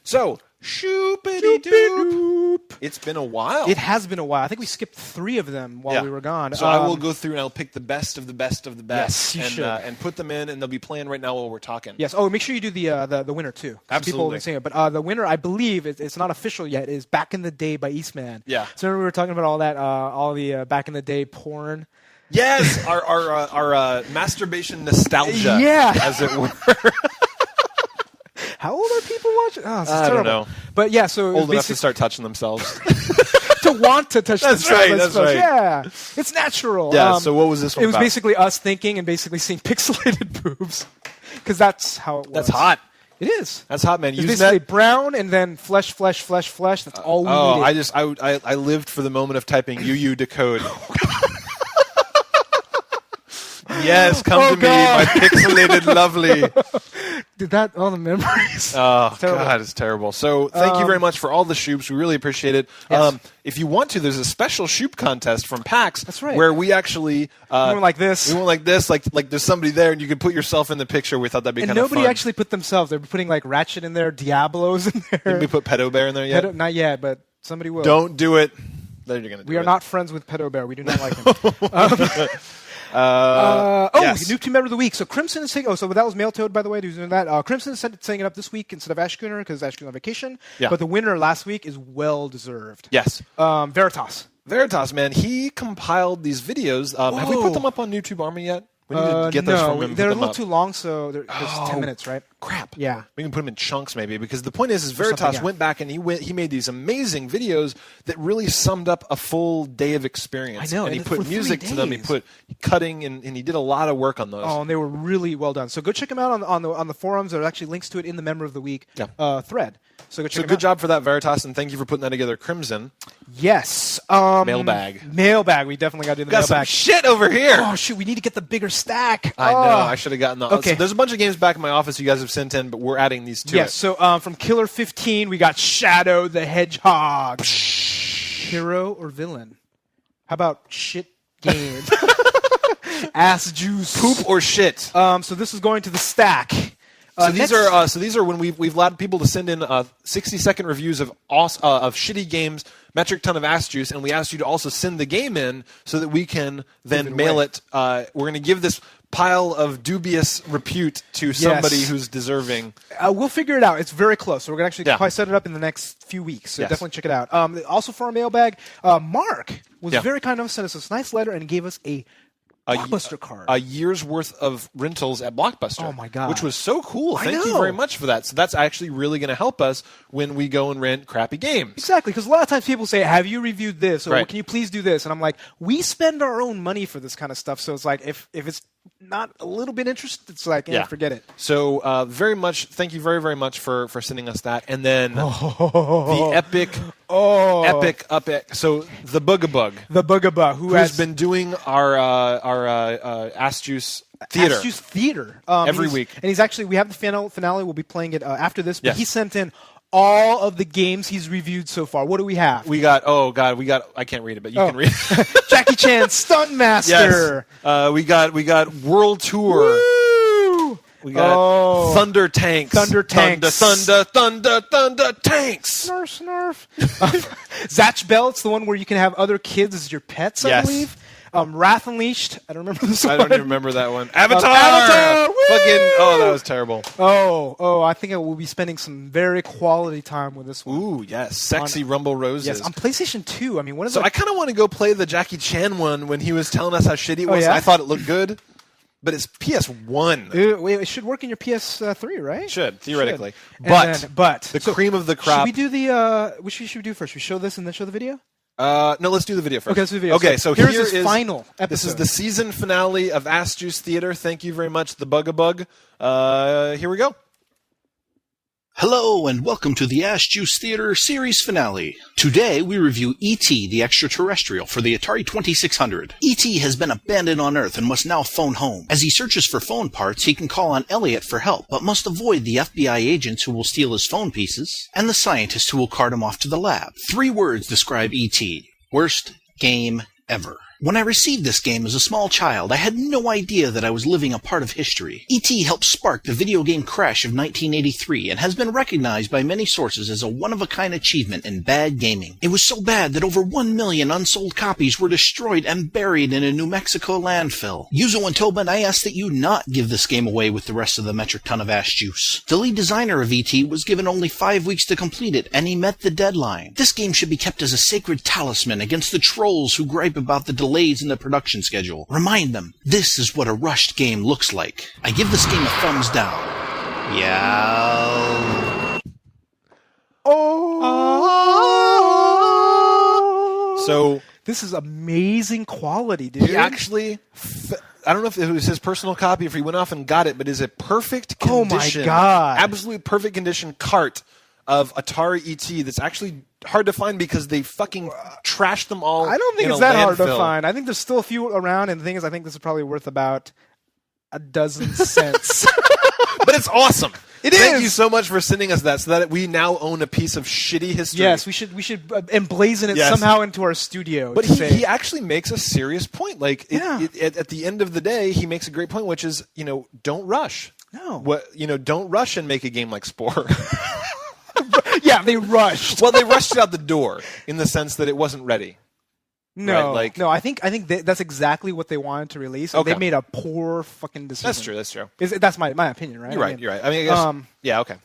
So, shoopity-doop. It's been a while. It has been a while. I think we skipped 3 of them while we were gone. So I will go through and I'll pick the best of the best of the best. Yes, you should. And put them in, and they'll be playing right now while we're talking. Yes. Oh, make sure you do the winner, too. Absolutely. People have been saying it. But the winner, I believe, it's not official yet, is Back in the Day by Eastman. Yeah. So remember we were talking about all that, all the back in the day porn? Yes! our masturbation nostalgia, as it were. How old are people watching? Oh, this is I terrible. don't know. But yeah, so old enough to start touching themselves. to want to touch That's themselves. right. That's right. Yeah, it's natural. Yeah. So what was this one It was about? basically us thinking and basically seeing pixelated boobs, because that's how it was. That's hot. It is. That's hot, man. It's basically brown and then flesh. That's all we needed. I lived for the moment of typing UU decode. Yes, come to me, my pixelated lovely. Did that all the memories? Oh, God, it's terrible. So thank you very much for all the shoops. We really appreciate it. Yes. If you want to, there's a special shoop contest from PAX. That's right. Where we actually... we went like this. We went like this, like there's somebody there, and you can put yourself in the picture. We thought that'd be kind of fun. And nobody actually put themselves. They were putting like Ratchet in there, Diablos in there. Did we put Pedo Bear in there yet? Not yet, but somebody will. Don't do it. Then you're gonna do it. We are not friends with Pedo Bear. We do not like him. Yes. Noobtoob member of the week. So Crimson is saying, so that was Mailtoad, by the way, who's doing that. Crimson is setting it up this week instead of Ashkunner because Ashkunner on vacation. Yeah. But the winner last week is well deserved. Yes. Veritas, man, he compiled these videos. Have we put them up on YouTube Army yet? We need to get those from him. They're a little too long, so there's 10 minutes, right? Crap. Yeah. We can put them in chunks maybe, because the point is Veritas went back and he made these amazing videos that really summed up a full day of experience. I know. And he put music to them. He put cutting, and he did a lot of work on those. Oh, and they were really well done. So go check them out on the forums. There are actually links to it in the member of the week thread. So go check them out. Good job for that, Veritas, and thank you for putting that together. Crimson. Yes. Mailbag. We definitely got to do the got mailbag. Some shit over here. Oh, shoot. We need to get the bigger stack. I know. I should have gotten the... Okay. So there's a bunch of games back in my office you guys have sent in, but we're adding these to it. Yes. So from Killer 15, we got Shadow the Hedgehog. Hero or villain? How about shit game? Ass juice. Poop or shit. So this is going to the stack. So these are when we've allowed people to send in 60-second reviews of shitty games, metric ton of ass juice, and we asked you to also send the game in so that we can then mail it. We're going to give this pile of dubious repute to somebody who's deserving. We'll figure it out. It's very close. So we're going to actually probably set it up in the next few weeks. So definitely check it out. Also for our mailbag, Mark was very kind enough to send us this nice letter and gave us a Blockbuster card. A year's worth of rentals at Blockbuster. Oh, my God. Which was so cool. Thank you very much for that. So that's actually really going to help us when we go and rent crappy games. Exactly, because a lot of times people say, have you reviewed this? Or right. can you please do this? And I'm like, we spend our own money for this kind of stuff. So it's like, if it's not a little bit interested, it's like, forget it. So thank you very, very much for sending us that. And then the epic. So the Bugabug. Who's been doing our Ass Juice Theater. Ass Juice Theater. Every week. And he's actually, we have the finale, we'll be playing it after this, but he sent in all of the games he's reviewed so far. What do we have? We got, I can't read it, but you can read it. Jackie Chan, Stuntmaster. Yes. We got World Tour. Woo! We got Thunder Tanks. Thunder Tanks. Thunder Tanks. Snarf. Zatch Belt's the one where you can have other kids as your pets, I believe. Wrath Unleashed. I don't remember this one. I don't even remember that one. Avatar! Avatar! That was terrible. I think I will be spending some very quality time with this one. Ooh, yes. Sexy Rumble Roses. Yes, on PlayStation 2. I mean, what is I kind of want to go play the Jackie Chan one when he was telling us how shitty it was. I thought it looked good. But it's PS1. Wait, it should work in your PS3, right? It should, theoretically. Should. But the cream of the crop. Should we do the... which should we do first? Should we show this and then show the video? No, let's do the video first. Okay, let's do the video. Okay, so here's his final episode. This is the season finale of Ass Juice Theater. Thank you very much, the Bugabug. Here we go. Hello and welcome to the Ass Juice Theater series finale. Today we review E.T. the Extraterrestrial for the Atari 2600. E.T. has been abandoned on Earth and must now phone home. As he searches for phone parts, he can call on Elliot for help, but must avoid the FBI agents who will steal his phone pieces, and the scientist who will cart him off to the lab. 3 words describe E.T. Worst game ever. When I received this game as a small child, I had no idea that I was living a part of history. E.T. helped spark the video game crash of 1983 and has been recognized by many sources as a one-of-a-kind achievement in bad gaming. It was so bad that over 1 million unsold copies were destroyed and buried in a New Mexico landfill. Yuzo and Tobin, I ask that you not give this game away with the rest of the metric ton of Ass Juice. The lead designer of E.T. was given only 5 weeks to complete it, and he met the deadline. This game should be kept as a sacred talisman against the trolls who gripe about the delays in the production schedule. Remind them, this is what a rushed game looks like. I give this game a thumbs down. Yeah. So this is amazing quality, dude. He actually, I don't know if it was his personal copy, if he went off and got it, but is a perfect condition. Oh my god. Absolute perfect condition cart of Atari ET that's actually hard to find because they fucking trashed them all. I don't think it's that hard to find. I think there's still a few around, and the thing is, I think this is probably worth about a dozen cents. But it's awesome. Thank is. you so much for sending us that, so that we now own a piece of shitty history. Yes, we should emblazon it somehow into our studio. But he actually makes a serious point. Like at the end of the day, he makes a great point, which is don't rush. No. Don't rush and make a game like Spore. Yeah, they rushed. Well, they rushed it out the door in the sense that it wasn't ready. No, right? I think that's exactly what they wanted to release. Okay. They made a poor fucking decision. That's true. That's my opinion, right? You're right. I mean, I guess, yeah, okay.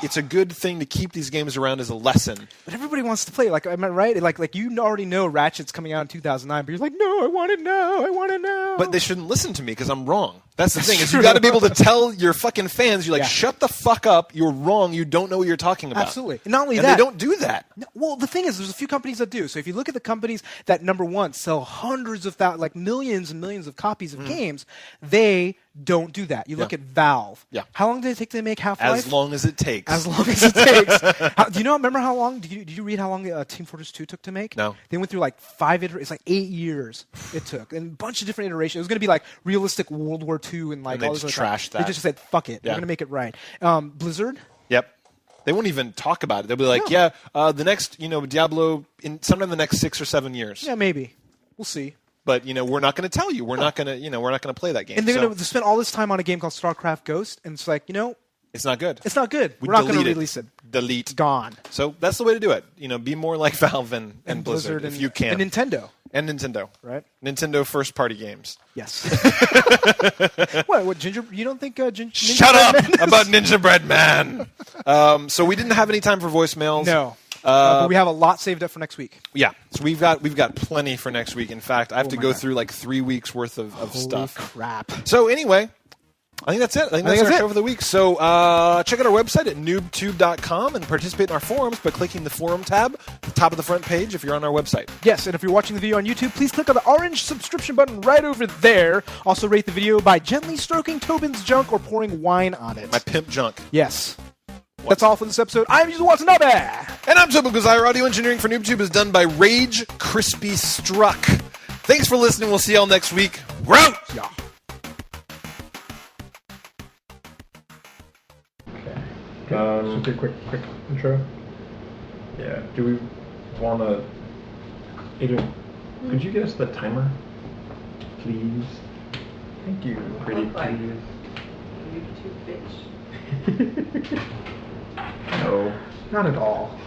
It's a good thing to keep these games around as a lesson. But everybody wants to play. Like, am I right? Like you already know Ratchet's coming out in 2009, but you're like, no, I want to know. But they shouldn't listen to me because I'm wrong. That's the thing. Is you got to be able to tell your fucking fans. You're like, shut the fuck up. You're wrong. You don't know what you're talking about. Absolutely. And not only that, they don't do that. No, well, the thing is, there's a few companies that do. So if you look at the companies that, number one, sell hundreds of thousands, like millions and millions of copies of games, they don't do that. You look at Valve. Yeah. How long did it take to make Half-Life? As long as it takes. As long as it takes. Do you remember how long? Did you read how long Team Fortress 2 took to make? No. They went through like 5 iterations. It's like 8 years it took, and a bunch of different iterations. It was going to be like realistic World War II and like and all this. Trashed that. They just said, "Fuck it, we're going to make it right." Blizzard. Yep. They won't even talk about it. They'll be like, the next, Diablo in sometime in the next 6 or 7 years. Yeah, maybe. We'll see. But we're not going to tell you. We're not going to, we're not going to play that game. And they're going to spend all this time on a game called StarCraft Ghost, and it's like, it's not good. It's not good. We're not going to release it. Delete. Gone. So that's the way to do it. Be more like Valve and Blizzard if you can. And Nintendo. And Nintendo. Right. Nintendo first-party games. Yes. What, Ginger? You don't think Ninja Shut Bread up Man about Ninja Bread Man. So we didn't have any time for voicemails. No. But we have a lot saved up for next week. Yeah, so we've got plenty for next week. In fact, I have to go through like 3 weeks worth of stuff. Holy crap! So anyway, I think that's it. I think that's our show for the week. So check out our website at noobtoob.com and participate in our forums by clicking the forum tab at the top of the front page if you're on our website. Yes, and if you're watching the video on YouTube, please click on the orange subscription button right over there. Also rate the video by gently stroking Tobin's junk or pouring wine on it. My pimp junk. Yes. That's all for this episode. I'm Yuzo Watanabe. And I'm Tobin Gazire. Audio engineering for Noobtoob is done by Rage Crispy Struck. Thanks for listening. We'll see y'all next week. We're out! Yeah. Just a quick intro. Yeah. Do we want to... Adrian, could you get us the timer? Please. Thank you. Pretty please. YouTube bitch. No, not at all.